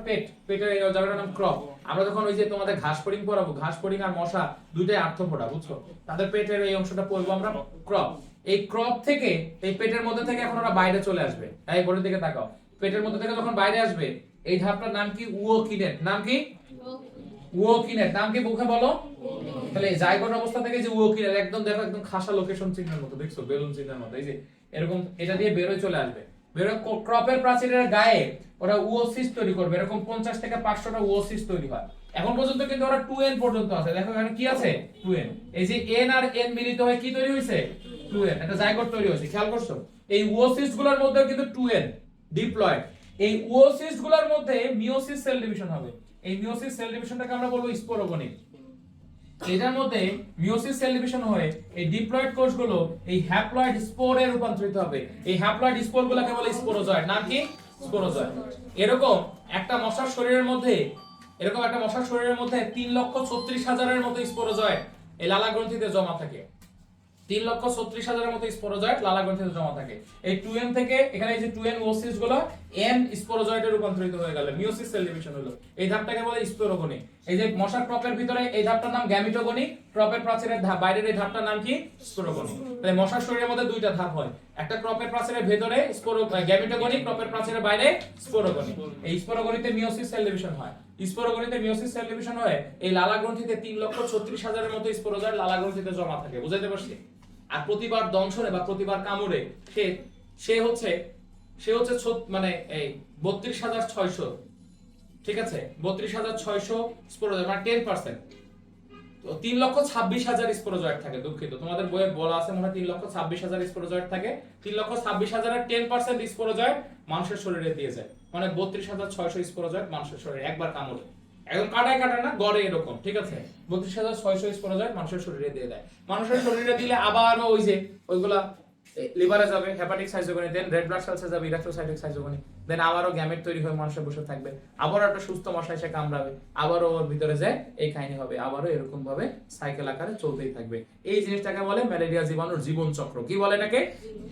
পেটের এই জায়গাটার নাম ক্রপ। আমরা যখন ওই যে তোমাদের ঘাস ফড়িং পড়াবো, ঘাস ফড়িং আর মশা দুইটাই আর্থ্রোপোডা, বুঝছো? তাদের পেটের এই অংশটা পড়বো আমরা ক্রপ। এই ক্রপ থেকে, এই পেটের মধ্যে থেকে এখন ওরা বাইরে চলে আসবে। এই বোর্ডের দিকে তাকাও, পেটের মধ্যে থেকে যখন বাইরে আসবে এই ধাপটার নাম কি? উওকিনেট। নাম কি? উওকিনেট। নাম কি মুখে বলো? তাহলে এই জাইগোট অবস্থা থেকে যে উওকিনেট, একদম দেখো একদম খাসা লোকেশন চিহ্নের মতো, দেখছো বেলুন চিহ্নের মতো, এই যে এরকম এটা দিয়ে বের হয়ে চলে আসবে। বের হয়ে ক্রপের প্রাচীরের গায়ে ওরা উওসিস তৈরি করবে, এরকম 50 থেকে 500টা উওসিস তৈরি হয়। এখন পর্যন্ত কিন্তু ওরা 2n পর্যন্ত আছে। দেখো এখানে কি আছে? 2n। এই যে n আর n মিলিত হয়ে কি তৈরি হইছে? 2n। এটা জাইগোট তৈরি হইছে, খেয়াল করছো? এই উওসিস গুলোর মধ্যে কিন্তু 2n ডিপ্লয়েড। এই উওসিস গুলোর মধ্যে মিওসিস সেল ডিভিশন হবে। এই মিওসিস সেল ডিভিশনটাকে আমরা বলবো স্পোরোগনি। এটার মধ্যে মিওসিস সেল ডিভিশন হয়ে এই ডিপ্লয়েড কোষগুলো এই হ্যাপ্লয়েড স্পোরে রূপান্তরিত হবে। এই হ্যাপ্লয়েড স্পোরগুলোকে বলে স্পোরোজয়েড। নাম কি? স্পোরোজয়েড। এরকম একটা মশার শরীরের মধ্যে 3,36,000-এর মতো স্পোরোজয়েড এই লালা গ্রন্থিতে জমা থাকে। 3,36,000-এর মতো স্পোরোজয়েড লালা গ্রন্থিতে জমা থাকে। এই 2n থেকে এখানে এই যে 2n ওসিস গুলো n স্পোরোজয়েডে রূপান্তরিত হয়ে গেল, মিওসিস সেল ডিভিশন হলো। এই ধাপটাকে বলে স্পোরোগনি। এই যে মশার ক্রপের ভিতরে এই ধাপটার নাম গ্যামিটোগনি, ক্রপের প্রাচীরের বাইরের এই ধাপটার নাম কি? স্পোরোগনি। তাহলে মশার শরীরের মধ্যে দুইটা ধাপ হয়, একটা ক্রপের প্রাচীরের ভিতরে গ্যামিটোগনি, ক্রপের প্রাচীরের বাইরে স্পোরোগনি। এই স্পোরোগনিতে মিওসিস সেল ডিভিশন হয়। স্পোরোগনিতে মিওসিস সেল ডিভিশন হয় এই লালা গ্রন্থিতে 3,36,000-এর মতো স্পোরোজয়েড লালা গ্রন্থিতে জমা থাকে। বুঝাইতে পারছি? আর প্রতিবার দংশনে বা প্রতিবার কামড়ে সে হচ্ছে মানে এই 32,600, ঠিক আছে, 32,600 স্পোরোজয়েড, মানে 10%। তো 3,26,000 স্পোরোজয়েড থাকে। দুঃখিত, তোমাদের বইয়ে বলা আছে মনে হয় 3,26,000 স্পোরোজয়েড থাকে। 3,26,000-এর 10% স্পোরোজয়েড মানুষের শরীরে দিয়ে যায়, মানে 32,600 স্পোরোজয়েড মানুষের শরীরে একবার কামড়ে, একদম কাটায় না, গড়ে এরকম, ঠিক আছে। 32,600 স্পোরোজয়েড মানুষের শরীরে দিয়ে দেয়। মানুষের শরীরে দিলে আবারও ওই যে ওইগুলা লিভারে যাবে, হেপাটিক সাইজোগনি, দেন রেড ব্লাড সেলসে যাবে, ইরাথ্রোসাইটিক সাইজোগনি, দেন আবারও গ্যামেট তৈরি হয়ে মানুষের বসে থাকবে, আবারও একটা সুস্থ মশা এসে কামড়াবে, আবারও ওর ভিতরে যে এই কাহিনী হবে, আবারও এরকম ভাবে সাইকেল আকারে চলতেই থাকবে। এই জিনিসটাকে বলে ম্যালেরিয়া জীবাণুর জীবন চক্র। কি বলে এটাকে?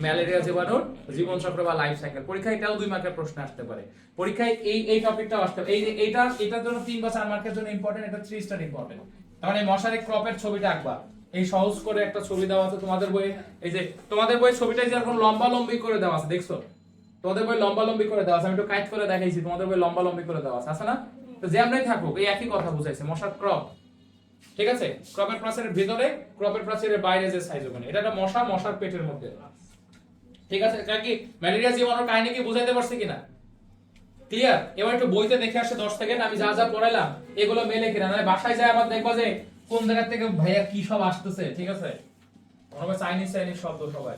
ম্যালেরিয়া জীবাণুর জীবন চক্র বা লাইফ সাইকেল। পরীক্ষায় এটাও 2 মার্কের প্রশ্ন আসতে পারে। পরীক্ষায় এই টপিকটাও আসতে পারে। এই যে এটার জন্য 3 বা 4 মার্কের জন্য ইম্পর্টেন্ট, এটা 3 স্টার ইম্পর্টেন্ট। তার মানে মশারি ক্রপের ছবিটা আঁকবা, এই সহজ করে একটা ছবি দেওয়া আছে তোমাদের বইয়ে। এই যে তোমাদের বইয়ে ছবিটা যেরকম লম্বা লম্বি করে দেওয়া আছে, দেখছো? তোমাদের বই লম্বা লম্বি করে দেওয়া আছে, আমি একটু কাট করে দেখাইছি, তোমাদের বই লম্বা লম্বি করে দেওয়া আছে না? তো যেমনই থাকুক এই একই কথা বুঝাইছে, মশার ক্রপ, ঠিক আছে। ক্রপের প্রাচীরের ভিতরে, ক্রপের প্রাচীরের বাইরে যে সাইজোগনি, এটা একটা মশা, মশার পেটের মধ্যে, ঠিক আছে। এটা কি ম্যালেরিয়া জীবাণুর কাহিনী কি বুঝাইতে পারছি কিনা? ক্লিয়ার? এবার একটু বইতে দেখে আসে 10 সেকেন্ড আমি যা যা পড়াইলাম এগুলো মেলে কিনা, নাহলে বাসায় যায় আবার দেখবা যে কোন জায়গা থেকে ভাইয়া কি সব আসতেছে, ঠিক আছে। মনে চাইনিজ শব্দ সবাই।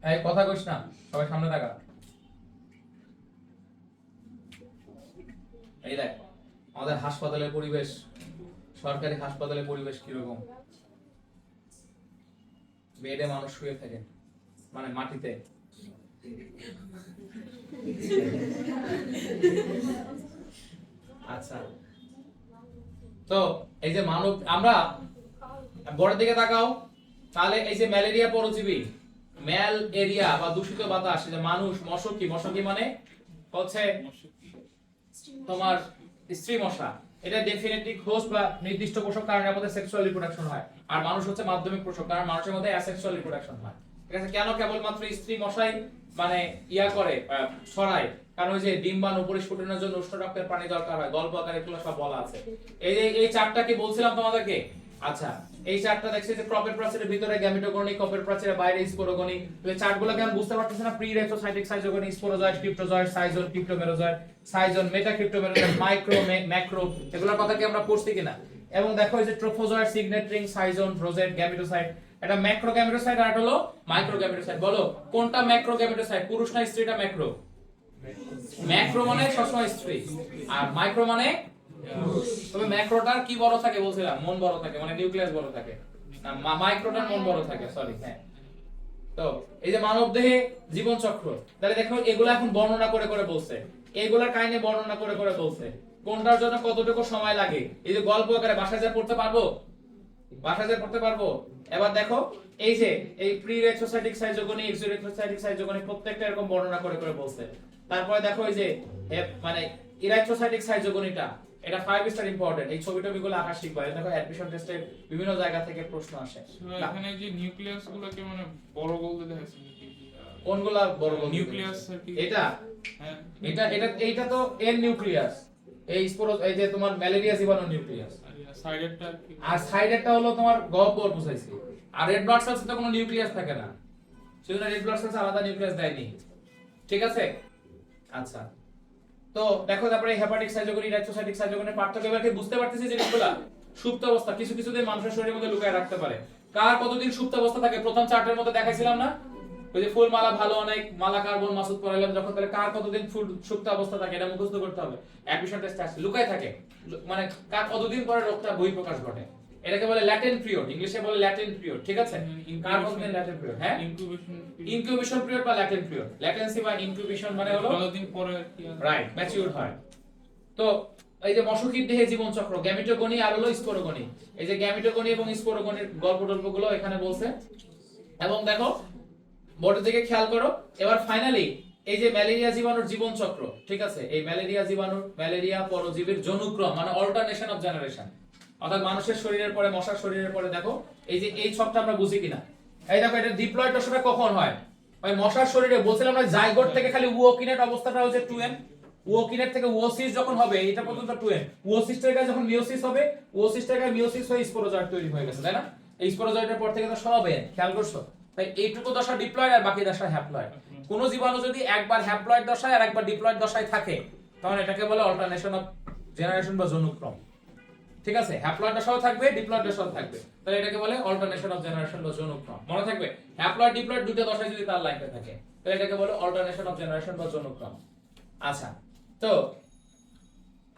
এই কথা কইস না, সবাই সামনে থাকা। এই দেখ আমাদের হাসপাতালের পরিবেশ, সরকারি হাসপাতালের পরিবেশ কিরকম। বেডে মানুষ শুয়ে থাকে, মানে মাটিতে। আচ্ছা, তো এই যে মানব, আমরা বড়ের দিকে তাকাও, তাহলে এই যে ম্যালেরিয়া পরজীবী, ম্যালেরিয়া বা দূষিত বাতাস, যে মানুষ, মশকি, মশকি মানে হচ্ছে তোমার স্ত্রী মশা, এটা ডেফিনেটলি হোস্ট বা নির্দিষ্ট পোষক কারণে আমাদের সেক্সুয়াল রিপ্রোডাকশন হয়। আর মানুষ হচ্ছে মাধ্যমিক পোষক, কারণ মানুষের মধ্যে অ্যাসেক্সুয়াল রিপ্রোডাকশন হয়, ঠিক আছে। কেন কেবলমাত্র স্ত্রী মশাই মানে করে ছড়ায়? কারণ ওই যে ডিম্বাণু পরিস্ফুটনের জন্য উষ্ণ রক্তের পানি দরকার হয়, গল্প আকারে এগুলো সব বলা আছে। এই চারটা কি বলছিলাম তোমাদেরকে? আচ্ছা, এই চারটা দেখছি যে ক্রপের প্রাচীরের ভিতরে গ্যামিটোগনি, ক্রপের প্রাচীরের বাইরে স্পোরোগনি। এই চার্টগুলোকে আমি বুঝতে পারতেছি না। Pre রেথ্রোসাইটিক schizogony, sporozoite, ক্রিপ্টোজয়েড, সাইজন, cryptomerozoite, সাইজন, মেটাক্রিপ্টোমেরোজয়েড, micro, macro, এগুলোর কথা কি আমরা পড়ছি কিনা? এবং দেখো এই যে ট্রোফোজয়েড, সিগনেট্রিং, সাইজন, রোজেট, গ্যামিটোসাইড, এটা ম্যাক্রো গ্যামিটোসাইড আর এটা হলো মাইক্রো গ্যামিটোসাইড। বলো কোনটা ম্যাক্রো গ্যামিটোসাইড? পুরুষ না স্ত্রীটা ম্যাক্রো? ম্যাক্রো মানে সবসময় স্ত্রী, আর মাইক্রো মানে পুরুষ। তবে ম্যাক্রোটার কি বড় থাকে বলছিলাম? মন বড় থাকে, মানে নিউক্লিয়াস বড় থাকে। না, মাইক্রোটার মন বড় থাকে, সরি। হ্যাঁ, তো এই যে মানব দেহে জীবন চক্র, তাহলে দেখো এগুলো এখন বর্ণনা করে করে বলছে, এগুলার কাহিনী বর্ণনা করে করে বলছে। কোনটার জন্য কতটুকু সময় লাগে, এই যে গল্প আকারে বাসায় যা পড়তে পারবো, বাসায় যা পড়তে পারবো। এবার দেখো এই যে এই প্রি রেট্রোসাইটিক সাইজোগনি, এক্সো রেট্রোসাইটিক সাইজোগনি প্রত্যেকটা এরকম বর্ণনা করে করে বলছে। তারপরে দেখো এই যে মানে ইরেথ্রোসাইটিক সাইজোগনিটা, এটা 5 স্টার ইম্পর্টেন্ট। এই ছবি টবিগুলো আঁকা শিখবা, এই দেখো অ্যাডমিশন টেস্টে বিভিন্ন জায়গা থেকে প্রশ্ন আসে। এখানে যে নিউক্লিয়াস গুলোকে মানে বড় বলতে দেখাচ্ছে নাকি? কোনগুলা বড় বলতে? নিউক্লিয়াস আর কি। এটা হ্যাঁ, এইটা তো এন নিউক্লিয়াস, এই স্পোরো, এই যে তোমার ম্যালেরিয়া জীবাণু নিউক্লিয়াস, সাইডেরটা কি? আর সাইডেরটা হলো তোমার গহ্বর বুঝাইছি। আর রেড ব্লাড সেলস তো কোনো নিউক্লিয়াস থাকে না, সেজন্য রেড ব্লাড সেলস আলাদা নিউক্লিয়াস দেয়নি। ঠিক আছে, আচ্ছা। তো দেখো তারপরে হেপাটিক সাইজোগনি, ইরেথ্রোসাইটিক সাইজোগনির পার্থক্য এবার কি বুঝতে পারতেছি জিনিসগুলা? সুপ্ত অবস্থা কিছু কিছু দিন মানুষের শরীরের মধ্যে লুকায় রাখতে পারে। কার কতদিন সুপ্ত অবস্থা থাকে প্রথম চার্টের মধ্যে দেখাইছিলাম না, ওই যে ফুল মালা ভালো অনেক মালা কার্বন মাসুদ পড়াইলাম যখন, তাহলে কার কতদিন ফুল সুপ্ত অবস্থা থাকে এটা মুখস্থ করতে হবে। অ্যাডমিশন টেস্টে আসে লুকায় থাকে, মানে কার কতদিন পরে রোগটা বহিঃপ্রকাশ ঘটে, এটাকে বলে ল্যাটেন্ট পিরিয়ড, ইংলিশে বলে ল্যাটেন্ট পিরিয়ড। ঠিক আছে, কার কতদিন ল্যাটেন্ট পিরিয়ড? হ্যাঁ, ইনকিউবেশন পিরিয়ড বা ল্যাটেন্ট পিরিয়ড। ল্যাটেন্সি বা ইনকিউবেশন মানে হলো কতদিন পরে আর কি রাইট ম্যাচিউর হয়। তো এই যে মশকির দেহে জীবন চক্র, গ্যামিটোগনি আর হলো স্পোরোগনি, এই যে গ্যামিটোগনি এবং স্পোরোগনির গল্প টল্পগুলো এখানে বলছে। এবং দেখো বোর্ডের দিকে খেয়াল করো। এবার ফাইনালি এই যে ম্যালেরিয়া জীবাণুর জীবন চক্র, ঠিক আছে, এই ম্যালেরিয়া জীবাণুর, ম্যালেরিয়া পরজীবীর জনুক্রম মানে অল্টারনেশন অফ জেনারেশন, অর্থাৎ মানুষের শরীরের পরে মশার শরীরের পরে। দেখো এই যে এই ছকটা আমরা বুঝি কিনা, এই দেখো এটা ডিপ্লয়েড দশাটা কখন হয়? ওই মশার শরীরে বলছিলাম না জাইগোট থেকে খালি উওকিনেট অবস্থাটা হচ্ছে 2n, উওকিনেট থেকে উওসিস যখন হবে এটা পর্যন্ত 2n, উওসিস থেকে যখন মিওসিস হবে, উওসিস থেকে মিওসিস হয়ে স্পোরোজয়েড তৈরি হয়ে গেছে, তাই না? এই স্পোরোজয়েডের পর থেকে তো সব n, খেয়াল করছো? তাই এইটুকু দশা ডিপ্লয়েড আর বাকি দশা হ্যাপ্লয়েড। কোন জীবাণু যদি একবার হ্যাপ্লয়েড দশায় আর একবার ডিপ্লয়েড দশায় থাকে তখন এটাকে বলে অল্টারনেশন অফ জেনারেশন বা জনুক্রম। ঠিক আছে, হ্যাপ্লয়েড দশাও থাকবে, ডিপ্লয়েড দশাও থাকবে, তাহলে এটাকে বলে অল্টারনেশন অফ জেনারেশন বা জনুক্রম। মনে থাকবে, হ্যাপ্লয়েড ডিপ্লয়েড দুটো দশায় যদি তার লাইনে থাকে তাহলে এটাকে বলে অল্টারনেশন অফ জেনারেশন বা জনুক্রম। আচ্ছা, তো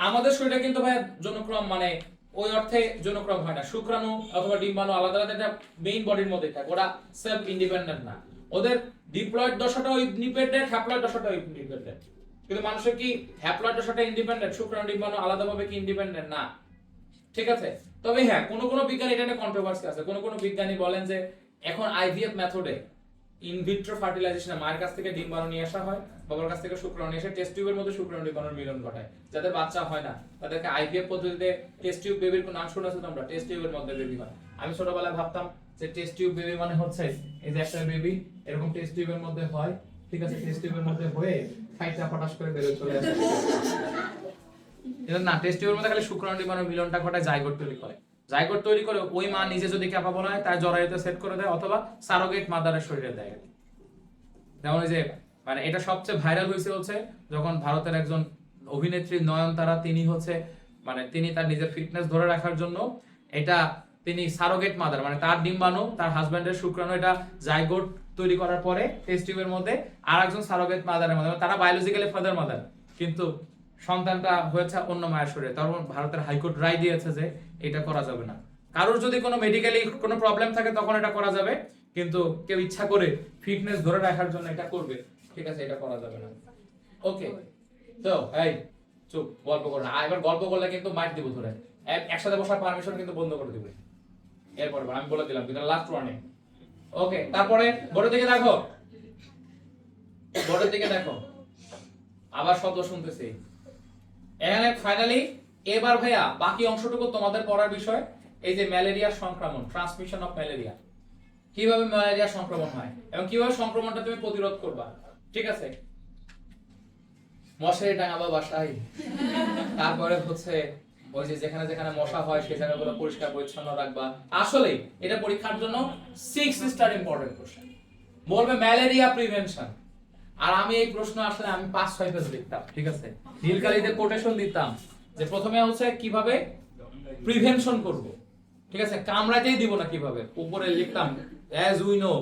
আমাদের শরীরে কিন্তু ভাই জনুক্রম মানে ওই অর্থে জনুক্রম হয় না, শুক্রাণু অথবা ডিম্বাণু আলাদা আলাদা একটা মেইন বডির মধ্যে থাকে, ওরা সেলফ ইন্ডিপেন্ডেন্ট না। ওদের ডিপ্লয়েড দশাটাও ইন্ডিপেন্ডেন্ট, হ্যাপ্লয়েড দশাটাও ইন্ডিপেন্ডেন্ট। কিন্তু মানুষের কি হ্যাপ্লয়েড দশাটা ইন্ডিপেন্ডেন্ট, শুক্রাণু ডিম্বাণু আলাদাভাবে কি ইন্ডিপেন্ডেন্ট না? ঠিক আছে, তবে হ্যাঁ কোন কোন বিজ্ঞানী এটা নিয়ে কন্ট্রোভার্সি আছে। কোন কোন বিজ্ঞানী বলেন যে এখন আইভিএফ মেথডে ইন ভিট্রো ফার্টিলাইজেশনে মায়ের কাছ থেকে ডিম্বাণু নিয়ে আসা হয়, বাবার কাছ থেকে শুক্রাণু নিয়ে এসে টেস্ট টিউবের মধ্যে শুক্রাণু ডিম্বাণুর মিলন ঘটায়, যাদের বাচ্চা হয় না তাদেরকে আইভিএফ পদ্ধতিতে টেস্ট টিউব বেবির নাম শুনেছো তোমরা? টেস্ট টিউবের মধ্যে বেবি হয়। আমি ছোটবেলায় ভাবতাম যে টেস্ট টিউব বেবি মানে হচ্ছে এই যে একটা বেবি এরকম টেস্ট টিউবের মধ্যে হয়, ঠিক আছে, টেস্ট টিউবের মধ্যে হয়ে খাইটা ফটাস করে বের হয়ে চলে আসে। এটা না, টেস্ট টিউবের মধ্যে খালি শুক্রাণু ডিম্বাণুর মিলনটা ঘটায়, জাইগোট তৈরি করে। জাইগোট তৈরি করে ওই মা নিজে যদি ক্যাপাবল হয় তার জরায়ুতে সেট করে দেয় অথবা সারোগেট মাদারের শরীরে দেয়। যেমন যে মানে এটা সবচেয়ে ভাইরাল হয়েছে হচ্ছে যখন ভারতের একজন অভিনেত্রী নয়নতারা, তিনি হচ্ছে মানে তিনি তার নিজের ফিটনেস ধরে রাখার জন্য এটা তিনি সারোগেট মাদার মানে তার ডিম্বাণু তার হাজবেন্ডের শুক্রাণু এটা জাইগোট তৈরি করার পরে টেস্ট টিউবের মধ্যে আর একজন সারোগেট মাদারের মধ্যে, তারা বায়োলজিক্যালি ফাদার মাদার, কিন্তু সন্তানটা হয়েছে অন্য মায়ের শরীরে। তখন ভারতের হাইকোর্ট রায় দিয়েছে যে এটা করা যাবে না। কারোর যদি কোনো মেডিকেলি কোনো প্রবলেম থাকে তখন এটা করা যাবে, কিন্তু কেউ ইচ্ছা করে ফিটনেস ধরে রাখার জন্য এটা করবে, ঠিক আছে, এটা করা যাবে না। ওকে, তো এই চুপ, গল্প করো না। এবার গল্প করলে কিন্তু মাইট দিব ধরে, একসাথে বসার পারমিশন কিন্তু বন্ধ করে দিবে এরপর, আমি বলে দিলাম কিন্তু লাস্ট ওয়ার্নিং। ওকে, তারপরে বোর্ডের দিকে দেখো, বোর্ডের দিকে দেখো, আবার শব্দ শুনতেছি এখানে। ফাইনালি এবার ভাইয়া বাকি অংশটুকু তোমাদের পড়ার বিষয়, এই যে ম্যালেরিয়ার সংক্রমণ, ট্রান্সমিশন অফ ম্যালেরিয়া, কিভাবে ম্যালেরিয়া সংক্রমণ হয় এবং কিভাবে সংক্রমণটা তুমি প্রতিরোধ করবা। ঠিক আছে, মশারি টাঙাবা বাসায়, তারপরে হচ্ছে ওই যে যেখানে যেখানে মশা হয় সেই জায়গাগুলো পরিষ্কার পরিচ্ছন্ন রাখবা। আসলে এটা পরীক্ষার জন্য 6 স্টার ইম্পর্টেন্ট কোশ্চেন, বলবে ম্যালেরিয়া প্রিভেনশন। আর আমি এই প্রশ্ন আসলে আমি 5-6 পেজ লিখতাম, ঠিক আছে, নীলকালিতে কোটেশন দিতাম যে প্রথমে হচ্ছে কিভাবে প্রিভেনশন করব, ঠিক আছে, কামড়াতেই দিব না কিভাবে, উপরে লিখতাম as we know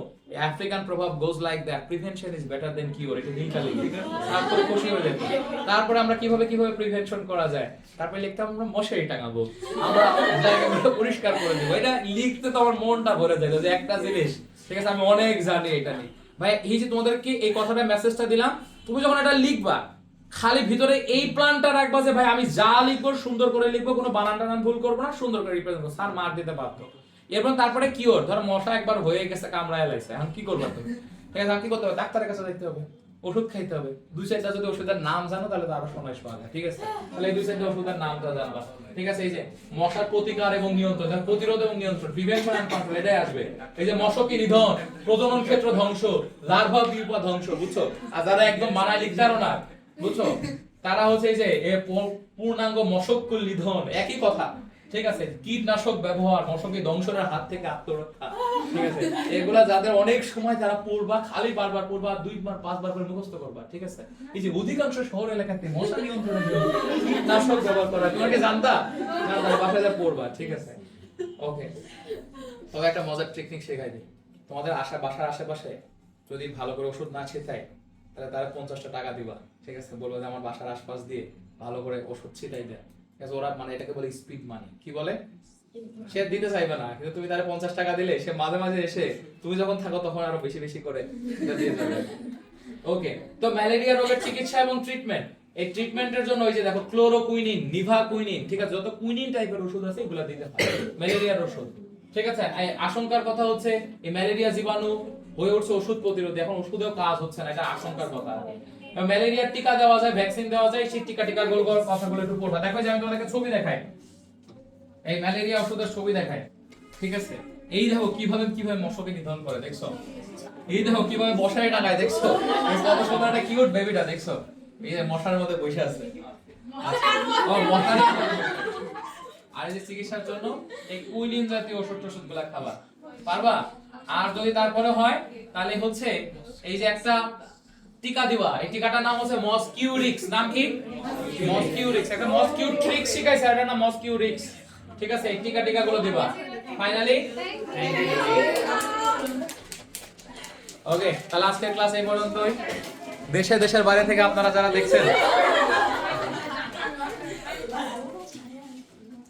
African proverb goes like that, prevention is better than cure, এটা নীলকালি। তারপরে খুশি হয়ে যেত, তারপরে আমরা কিভাবে কিভাবে প্রিভেনশন করা যায়, তারপরে লিখতাম আমরা মশারি টাঙাবো, আমরা জায়গাগুলো পরিষ্কার করে দিব। এটা লিখতে তো আমার মনটা ভরে যায় যে একটা জিনিস, ঠিক আছে, আমি অনেক জানি এটা নিয়ে। ভাই এই যে তোমাদেরকে এই কথাটা মেসেজটা দিলাম, তুমি যখন এটা লিখবা খালি ভিতরে এই প্ল্যানটা রাখবা যে ভাই আমি যা লিখবো সুন্দর করে লিখবো, কোনো বানান টানান ভুল করবো না, সুন্দর করে রিপ্রেজেন্ট করবো, স্যার মার দিতে বাধ্য। এরপর তারপরে কিওর, ধর মশা একবার হয়ে গেছে, কামড়ায় লাগছে, এখন কি করবা তুমি? ঠিক আছে, কি করতে হবে? ডাক্তারের কাছে যেতে হবে, ওষুধ খাইতে হবে। দুই চারটা যদি ওষুধের নাম জানো তাহলে তো আরো সময় পাওয়া যায়। ঠিক আছে, তাহলে এই দুই চারটা ওষুধের নামটা জানবা। ঠিক আছে, এই যে মশার প্রতিকার এবং নিয়ন্ত্রণ, প্রতিরোধ এবং নিয়ন্ত্রণ, প্রিভেনশন এন্ড কন্ট্রোল, এটাই আসবে। এই যে মশকি নিধন, প্রজনন ক্ষেত্র ধ্বংস, লার্ভা পিউপা ধ্বংস, বুঝছো? আর যারা একদম মানায় লিখতে পারো না, বুঝছো, তারা হচ্ছে এই যে পূর্ণাঙ্গ মশক নিধন, একই কথা। ঠিক আছে, কীটনাশক ব্যবহার, মশকের দংশনের হাত থেকে আত্মরক্ষা। ঠিক আছে, এগুলা যাদের অনেক সময় তারা পড়বা, খালি বারবার পড়বা, 2বার 5বার করে মুখস্থ করবা। ঠিক আছে, এই যে অধিকাংশ শহর এলাকাতে মশা নিয়ন্ত্রণের জন্য কীটনাশক ব্যবহার করা, তোমরা কি জানতা? না, তাহলে বাসায় যা পড়বা। ঠিক আছে, ওকে। তবে একটা মজার টেকনিক শেখাই দিই, তোমাদের বাসার আশেপাশে যদি ভালো করে ওষুধ না ছিটায় তাহলে তারা 50টা টাকা দিবা। ঠিক আছে, বলবো যে আমার বাসার আশপাশ দিয়ে ভালো করে ওষুধ ছিটাই দেয়। ঠিক আছে, ওরা মানে এটাকে বলে স্পিড মানি। কি বলে? সে দিতে চাইবে না, কিন্তু তুমি তারে 50 টাকা দিলে সে মাঝে মাঝে এসে তুমি যখন থাকো তখন আরো বেশি বেশি করে এটা দিয়ে যাবে। ওকে, তো ম্যালেরিয়া রোগের চিকিৎসা এবং ট্রিটমেন্ট, এই ট্রিটমেন্টের জন্য ওই যে দেখো ক্লোরোকুইনিন, নিভাকুইনিন, ঠিক আছে, যত কুইনিন টাইপের ওষুধ আছে এগুলো দিতে হয়, ম্যালেরিয়ার ওষুধ। ঠিক আছে, আশঙ্কার কথা হচ্ছে এই ম্যালেরিয়া জীবাণু হয়ে উঠছে ওষুধ প্রতিরোধী, এখন ওষুধেও কাজ হচ্ছে না, এটা আশঙ্কার কথা। ম্যালেরিয়ার টিকা দেওয়া যায়, ভ্যাকসিন দেওয়া যায়, সেই টিকাগুলো কথাগুলো একটু পড়বা। দেখো যে আমি তোমাদেরকে ছবি দেখাই, এই ম্যালেরিয়া ওষুধের ছবি দেখাই। ঠিক আছে, এই দেখো কিভাবে কিভাবে মশকে নিধন করে, দেখছো? এই দেখো কিভাবে বসায় টাকায়, দেখছো? এই কত সুন্দর একটা কিউট বেবিটা, দেখছো? এই যে মশার মধ্যে বসে আছে। ও মশার, আর এই যে চিকিৎসার জন্য এই কুইনিন জাতীয় ওষুধগুলা খাবা, পারবা? আর যদি তারপরে হয় তাহলে হচ্ছে এই যে একটা টিকা দিবা, এই টিকাটার নাম হচ্ছে মসকিউরিক্স। নাম কি? মসকিউরিক্স। একটা মসকিউট্রিক্স শিখাইছে, এটা না মসকিউরিক্স। ঠিক আছে, এই টিকাগুলো দিবা। ফাইনালি ওকে, তাহলে আজকের ক্লাস এই পর্যন্তই। দেশের বাইরে থেকে আপনারা যারা দেখছেন,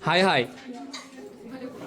হাই হাই।